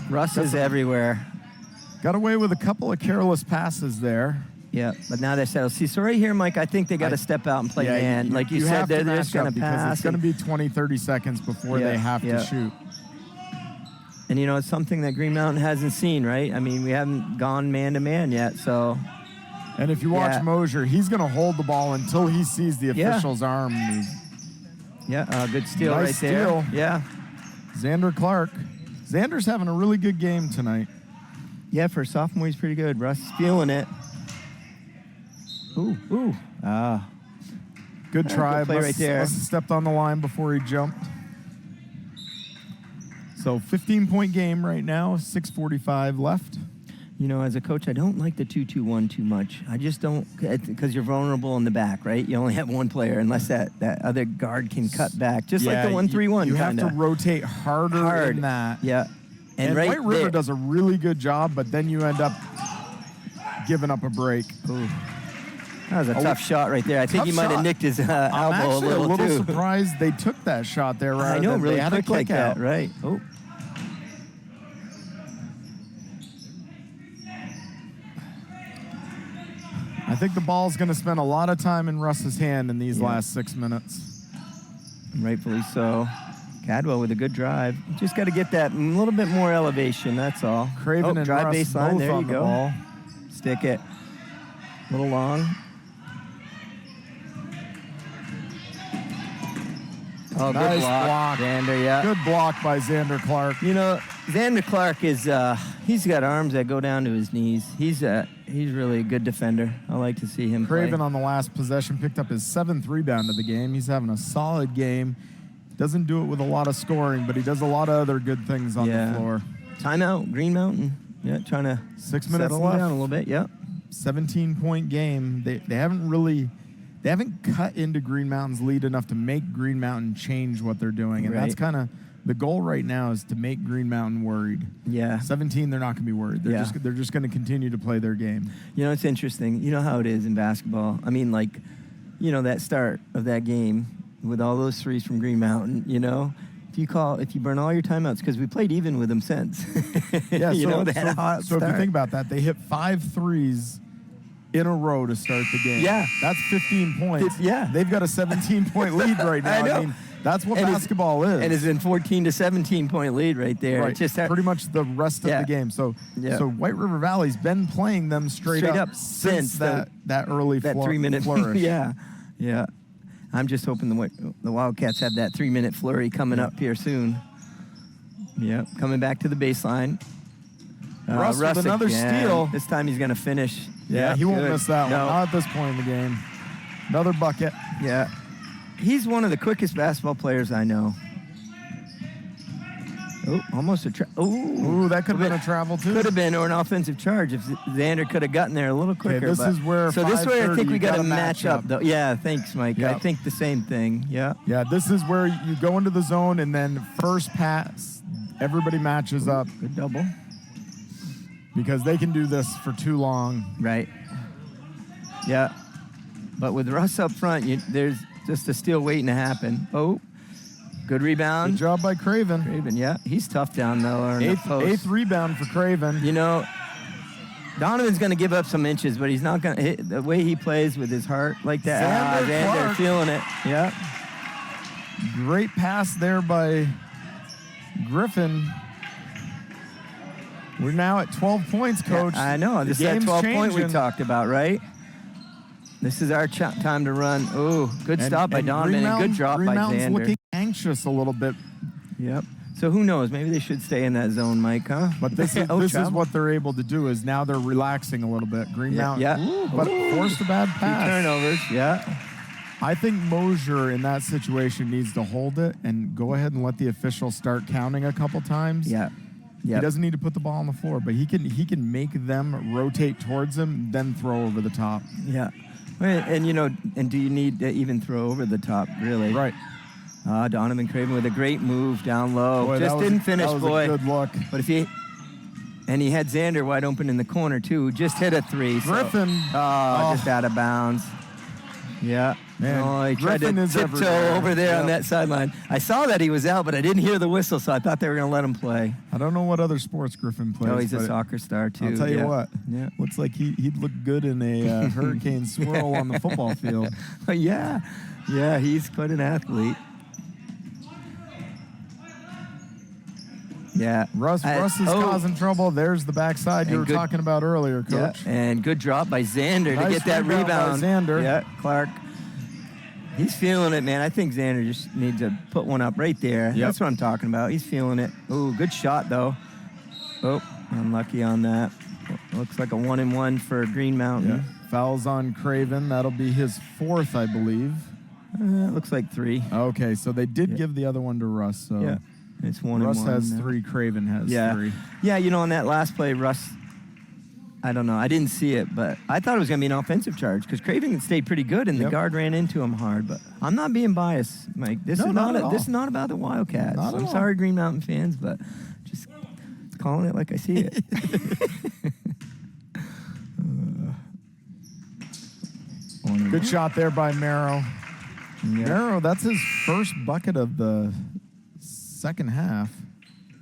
Russ is everywhere. Got away with a couple of careless passes there. Yeah, but now they're settled. See, so right here, Mike, I think they got to step out and play man. Like you said, they're just going to pass. It's going to be 20, 30 seconds before they have to shoot. And, it's something that Green Mountain hasn't seen, right? I mean, we haven't gone man-to-man yet, so. And if you watch Mosier, he's going to hold the ball until he sees the official's arm move. Yeah, good steal nice right steal. there. Yeah. Xander Clark. Xander's having a really good game tonight. Yeah, for a sophomore, he's pretty good. Russ is feeling it. Ooh. Good try. Good play right there. Must have stepped on the line before he jumped. So 15-point game right now, 6:45 left. You know, as a coach, I don't like the 2-2-1 too much. I just don't, because you're vulnerable in the back, right? You only have one player unless that other guard can cut back, just like the 1-3-1. You have to rotate harder in that. Yeah. And right White River does a really good job, but then you end up giving up a break. Ooh. That was a tough shot right there. I think he might have nicked his elbow I'm actually a little surprised they took that shot there. I know, really they had quick like that, right? Oh. I think the ball's going to spend a lot of time in Russ's hand in these last 6 minutes. Rightfully so. Cadwell with a good drive. Just got to get that little bit more elevation, that's all. Craven and drive Russ baseline, both there on you the go. ball. Stick it. A little long. Oh, Nice good block. Xander, yeah. Good block by Xander Clark. You know, Xander Clark is, he's got arms that go down to his knees. He's really a good defender. I like to see him Craven play. on the last possession picked up his 7th rebound of the game. He's having a solid game. Doesn't do it with a lot of scoring, but he does a lot of other good things on the floor. Timeout, Green Mountain. Yeah, trying to 6 minutes settle left. down a little bit, yeah. 17-point game. They haven't cut into Green Mountain's lead enough to make Green Mountain change what they're doing. And that's kind of the goal right now, is to make Green Mountain worried. Yeah. 17, they're not going to be worried. They're just going to continue to play their game. You know, it's interesting. You know how it is in basketball. I mean, like, you know, that start of that game with all those threes from Green Mountain, you know, if you burn all your timeouts, because we played even with them since. Yeah, so if you think about that, they hit 5 threes in a row to start the game. Yeah. That's 15 points. They've got a 17-point lead right now. I know. I mean, that's what basketball is. And it's in 14 to 17-point lead right there. Right. It's just pretty much the rest of the game. So White River Valley's been playing them straight up since that early 3-minute flourish. Yeah. I'm just hoping the Wildcats have that 3-minute flurry coming up here soon. Yeah, coming back to the baseline. Russ with another steal. This time he's going to finish. Yeah, he won't miss that one. Not at this point in the game. Another bucket. Yeah. He's one of the quickest basketball players I know. Oh, almost a Ooh, that could have been a travel too. Could have been, or an offensive charge if Xander could have gotten there a little quicker. This is where I think we got to match up though. Yeah, thanks, Mike. Yep. I think the same thing. Yeah. Yeah, this is where you go into the zone and then first pass, everybody matches up. Good double. Because they can do this for too long. Right. Yeah. But with Russ up front, there's just a steal waiting to happen. Oh, good rebound. Good job by Craven. Craven, yeah. He's tough down there. Eighth rebound for Craven. You know, Donovan's going to give up some inches, but he's not going to hit the way he plays with his heart like that. Xander feeling it. Yeah. Great pass there by Griffin. We're now at 12 points, Coach. Yeah, I know. This is that 12-point we talked about, right? This is our time to run. Oh, good stop by Donovan and good drop by Xander. Looking anxious a little bit. Yep. So who knows? Maybe they should stay in that zone, Mike, huh? But this is what they're able to do, is now they're relaxing a little bit. Green Mountain. Yeah. But forced a bad pass. 2 turnovers. Yeah. I think Mosier in that situation needs to hold it and go ahead and let the official start counting a couple times. Yeah. He doesn't need to put the ball on the floor, but he can make them rotate towards him, then throw over the top. Yeah. And, you know, do you need to even throw over the top, really? Right. Donovan Craven with a great move down low. Boy, didn't finish, that was a good look. But he had Xander wide open in the corner, too. Just hit a 3. Griffin. Just out of bounds. Yeah. Man, he tried to tiptoe over there on that sideline. I saw that he was out, but I didn't hear the whistle, so I thought they were going to let him play. I don't know what other sports Griffin plays. Oh, he's a soccer star, too. I'll tell you what. Yeah. Looks like he'd look good in a hurricane swirl on the football field. Yeah. Yeah, he's quite an athlete. Yeah. Russ is causing trouble. There's the backside you were talking about earlier, Coach. Yeah. And good drop by Xander to get that rebound. By Xander. Yeah, Clark. He's feeling it, man. I think Xander just needs to put one up right there. Yep. That's what I'm talking about. He's feeling it. Ooh, good shot, though. Oh, unlucky on that. Looks like a 1-and-1 for Green Mountain. Yeah. Fouls on Craven. That'll be his 4th, I believe. Looks like 3. Okay, so they did give the other one to Russ. So. Yeah. It's 1-1. Russ has now. 3. Craven has 3. Yeah, on that last play, Russ, I don't know. I didn't see it, but I thought it was going to be an offensive charge because Craven stayed pretty good, and the guard ran into him hard. But I'm not being biased, Mike. This is not about the Wildcats. I'm sorry, Green Mountain fans, but just calling it like I see it. Good shot there by Merrow. Yeah. Merrow, that's his first bucket of the second half.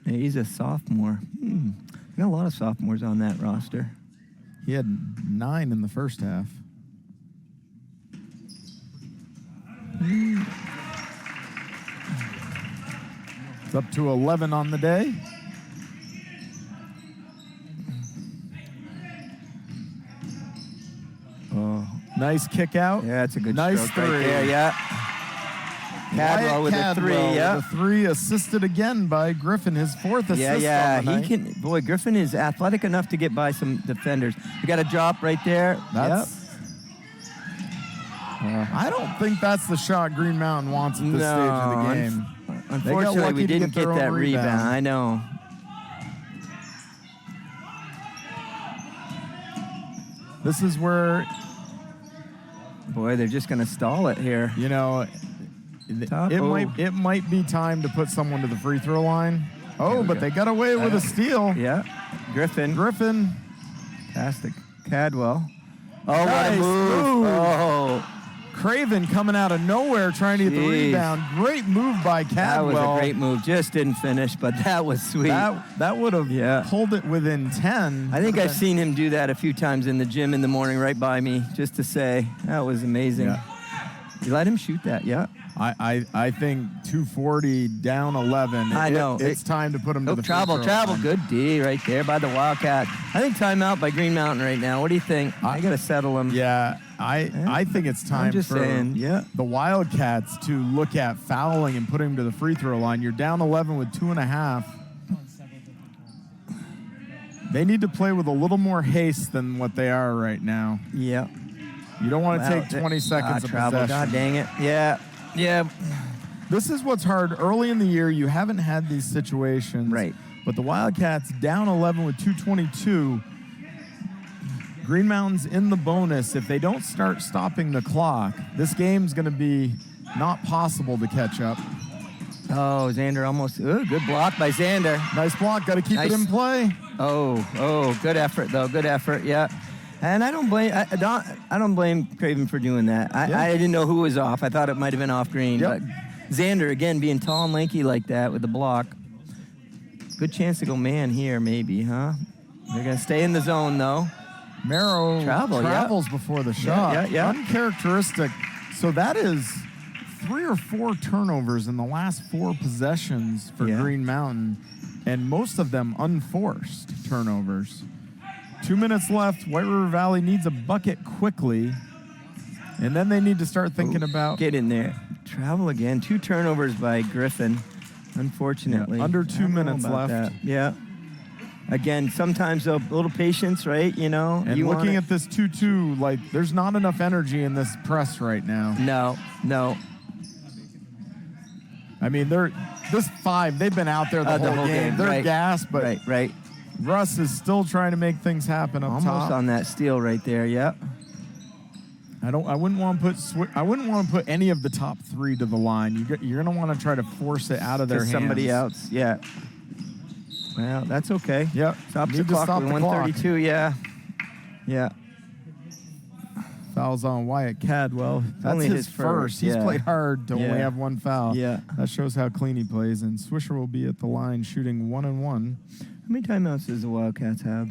Yeah, he's a sophomore. Got a lot of sophomores on that roster. He had 9 in the first half. It's up to 11 on the day. Oh, nice kick out. Yeah, it's a good nice stroke 3. Right there, yeah. Cadwell with a 3, yeah. With a 3 assisted again by Griffin, his 4th assist. Yeah, on the night. he can. Boy, Griffin is athletic enough to get by some defenders. You got a drop right there. That's. I don't think that's the shot Green Mountain wants at this stage of the game. Unfortunately, we didn't get that rebound. I know. This is where, boy, they're just going to stall it here. It might be time to put someone to the free throw line. Oh, but they got away with a steal. Yeah, Griffin. Fantastic. Cadwell. Oh, nice what a move. Oh. Craven coming out of nowhere trying to get the rebound. Great move by Cadwell. That was a great move. Just didn't finish, but that was sweet. That would have pulled it within 10. I think I've seen him do that a few times in the gym in the morning right by me, just to say, that was amazing. Yeah. You let him shoot that, yeah. I think 240 down 11. I know. It's time to put him to the travel. Good D right there by the Wildcat. I think timeout by Green Mountain right now. What do you think? I got to settle him. Yeah, I think it's time for the Wildcats to look at fouling and putting him to the free throw line. You're down 11 with 2.5. They need to play with a little more haste than what they are right now. Yeah. You don't want to take 20 seconds of travel. possession. God dang it. Yeah. Yeah. This is what's hard. Early in the year, you haven't had these situations. Right. But the Wildcats down 11 with 2:22. Green Mountain's in the bonus. If they don't start stopping the clock, this game's going to be not possible to catch up. Oh, Xander almost. Ooh, good block by Xander. Nice block. Got to keep it in play. Oh, good effort though. Good effort. Yeah. And I don't blame Craven for doing that. I didn't know who was off. I thought it might have been off Green. Yep. But Xander, again, being tall and lanky like that with the block. Good chance to go man here, maybe, huh? They're going to stay in the zone, though. Merrow travels before the shot. Yeah. Uncharacteristic. So that is 3 or 4 turnovers in the last 4 possessions for Green Mountain, and most of them unforced turnovers. 2 minutes left. White River Valley needs a bucket quickly, and then they need to start thinking about... Get in there. Travel again. 2 turnovers by Griffin, unfortunately. Under 2 minutes left. That. Yeah. Again, sometimes a little patience, right? And looking at this 2-2, like, there's not enough energy in this press right now. No. I mean, this 5, they've been out there the whole game. They're gassed, but... Right. Russ is still trying to make things happen up top. Almost on that steal right there. Yep. I wouldn't want to put any of the top 3 to the line. You're going to want to try to force it out of their hands. Somebody else. Yeah. Well, that's okay. Yep. Stop the clock with 132. Yeah. Fouls on Wyatt Cadwell. That's only his first. He's played hard to only have 1 foul. Yeah. That shows how clean he plays. And Swisher will be at the line shooting 1-1. How many timeouts does the Wildcats have?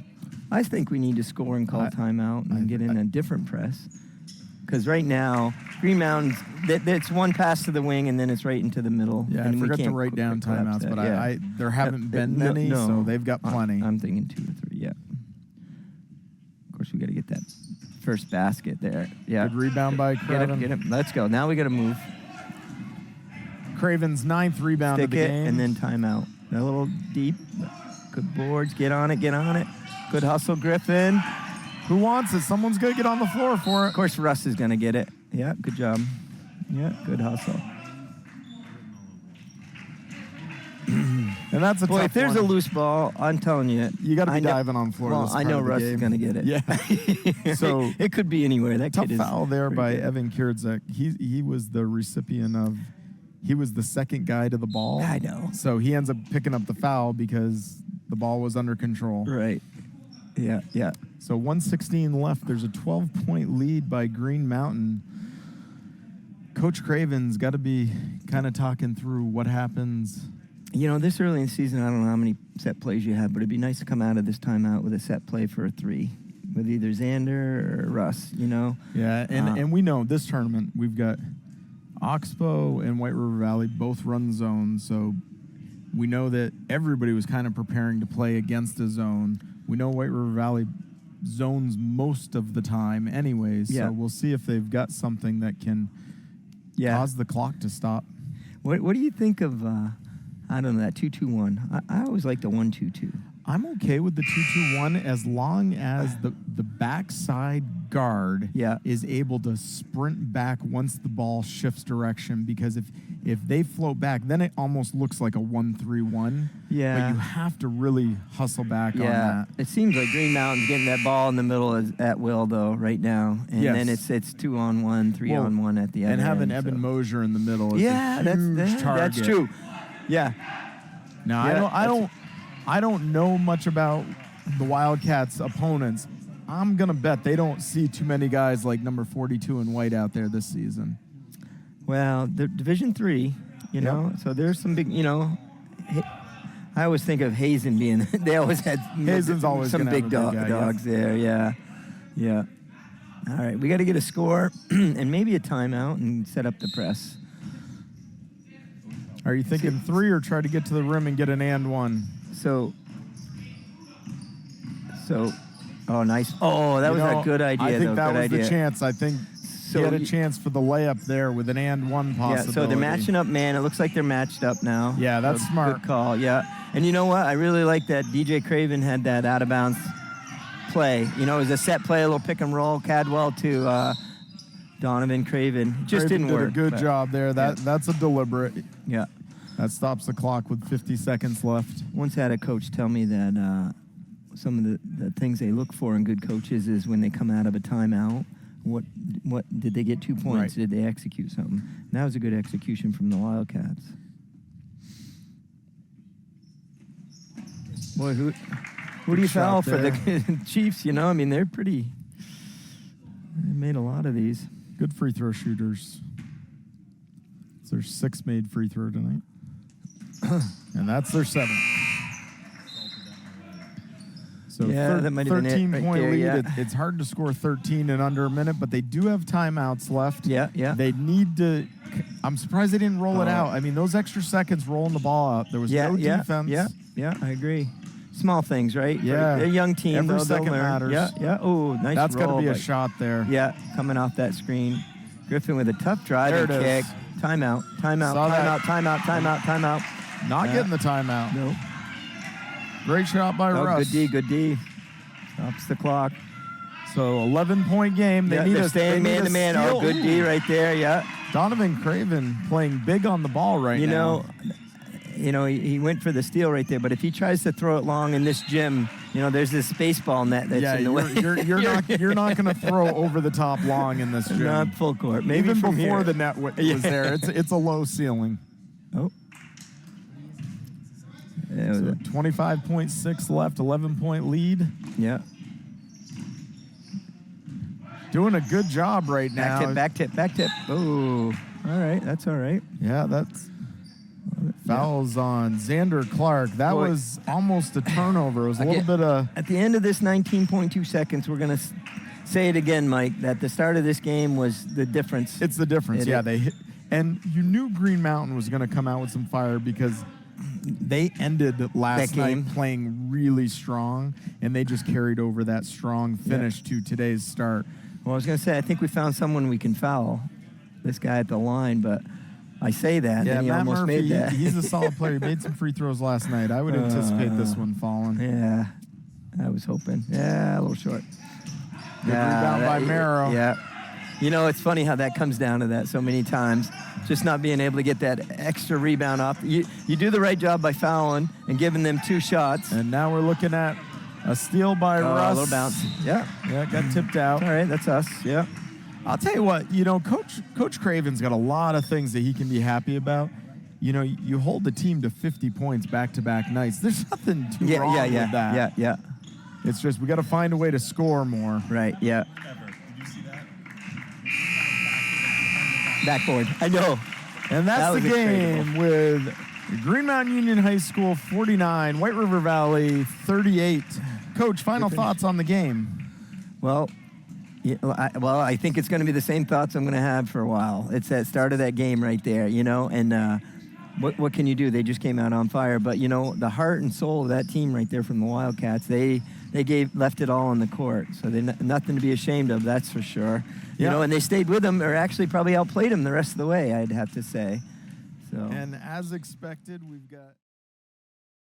I think we need to score and call timeout and get in a different press. Because right now, Green Mountain, it's one pass to the wing and then it's right into the middle. Yeah, and I forgot to write down timeouts, but there haven't been many, so they've got plenty. I'm thinking 2 or 3, yeah. Of course, we got to get that first basket there. Yeah. Good rebound by Craven. Get him. Let's go. Now we got to move. Craven's 9th rebound of the game. And then timeout. A little deep. Good boards. Get on it. Good hustle, Griffin. Who wants it? Someone's going to get on the floor for it. Of course, Russ is going to get it. Yeah, good job. Yeah, good hustle. And that's a Boy, tough if there's one. a loose ball, I'm telling you. You got to be I know- diving on the floor. Well, this I part know of the Russ game. is going to get it. Yeah. So it could be anywhere. That tough kid is foul there pretty by good. Evan Kierdzak. He was the recipient of. He was the second guy to the ball. I know. So he ends up picking up the foul because the ball was under control. Right. Yeah, yeah. So 1:16 left. There's a 12-point lead by Green Mountain. Coach Craven's got to be kind of talking through what happens. You know, this early in the season, I don't know how many set plays you have, but it'd be nice to come out of this timeout with a set play for a 3 with either Xander or Russ, you know? Yeah, and we know this tournament, we've got Oxbow and White River Valley both run zone, so we know that everybody was kind of preparing to play against a zone. We know White River Valley zones most of the time anyways, Yeah. so we'll see if they've got something that can cause the clock to stop. What do you think of, I don't know, that 2-2-1? I always like the 1-2-2. I'm okay with the 2-2-1 as long as the backside guard is able to sprint back once the ball shifts direction, because if they float back, then it almost looks like a 1-3-1. Yeah. But you have to really hustle back on that. It seems like Green Mountain's getting that ball in the middle at will, though, right now. And then it's 2-on-1, 3-on-1 at the other And having end, Evan so. Mosier in the middle is a huge target. That's true. Yeah. Now, I don't know much about the Wildcats' opponents. I'm going to bet they don't see too many guys like number 42 in white out there this season. Well, the Division III, you know, so there's some big, you know, I always think of Hazen being, they always had Hazen's always some gonna have big a big guy, dogs there, yeah. Yeah. All right, we got to get a score and maybe a timeout and set up the press. Are you thinking 3 or try to get to the rim and get an and 1? So, oh, nice. Oh, that was a good idea. I think that was idea. the chance. I think he had a chance for the layup there with an and 1 possibility. Yeah, so they're matching up, man. It looks like they're matched up now. Yeah, that's So smart. Good call, yeah. And you know what? I really like that DJ Craven had that out-of-bounds play. You know, it was a set play, a little pick and roll. Cadwell to Donovan Craven. Just Craven didn't work. did a good job there. That's a deliberate. Yeah. That stops the clock with 50 seconds left. Once had a coach tell me that some of the things they look for in good coaches is when they come out of a timeout, what did they get 2 points? Right. Did they execute something? And that was a good execution from the Wildcats. Boy, who do you foul for the Chiefs? You know, I mean, they're pretty. They made a lot of these. Good free throw shooters. It's their 6th made free throw tonight. And that's their 7th. So that might have been it right 13-point there, lead. yeah. It's hard to score 13 in under a minute, but they do have timeouts left. Yeah. They need to. I'm surprised they didn't roll it out. I mean, those extra seconds rolling the ball out. There was no defense. Yeah, I agree. Small things, right? Yeah. They're a young team. Every They'll second learn. matters. Yeah. Oh, nice That's got to roll be a by- shot there. Yeah, coming off that screen. Griffin with a tough drive There and it kick. is. Timeout. Saw that. Timeout. Not getting the timeout. No. Great shot by Oh, Russ. good D. Stops the clock. So 11-point game. They need they're a staying they need a man-to-man. steal. Oh, good D right there, yeah. Donovan Craven playing big on the ball right now. You know, he went for the steal right there, but if he tries to throw it long in this gym, you know, there's this baseball net that's in the way. You're not going to throw over the top long in this gym. Not full court. Maybe Even from before here. the net was there, it's a low ceiling. Oh. Yeah, So 25.6 left, 11-point lead. yeah. Doing a good job right now. Back tip. Oh, all right. That's all right. Yeah, that's fouls on Xander Clark. That Boy. was almost a turnover. It was a little bit of. At the end of this 19.2 seconds, we're going to say it again, Mike, that the start of this game was the difference. It's the difference. It Yeah, is. they hit. And you knew Green Mountain was going to come out with some fire because they ended last That game. night playing really strong, and they just carried over that strong finish to today's start. Well, I was going to say, I think we found someone we can foul, this guy at the line, but I say that, Yeah, and he Matt almost Murphy, made that. he's a solid player. He made some free throws last night. I would anticipate this one falling. Yeah, I was hoping. Yeah, a little short. Good rebound by Marrow. Yeah. You know, it's funny how that comes down to that so many times. Just not being able to get that extra rebound off. You do the right job by fouling and giving them 2 shots. And now we're looking at a steal by Russ. A little bounce. Yeah. Yeah, got tipped out. All right, that's us. Yeah. I'll tell you what, Coach Craven's got a lot of things that he can be happy about. You hold the team to 50 points back-to-back nights. There's nothing too wrong with that. Yeah. It's just we got to find a way to score more. Right, yeah. Backboard. I know. And that's the game with Green Mountain Union High School 49, White River Valley 38. Coach, final thoughts on the game? Well, I think it's going to be the same thoughts I'm going to have for a while. It's that start of that game right there, and what can you do? They just came out on fire. But, the heart and soul of that team right there from the Wildcats, they left it all on the court. So they nothing to be ashamed of, that's for sure. And they stayed with them, or actually probably outplayed them the rest of the way, I'd have to say. So. And as expected, we've got...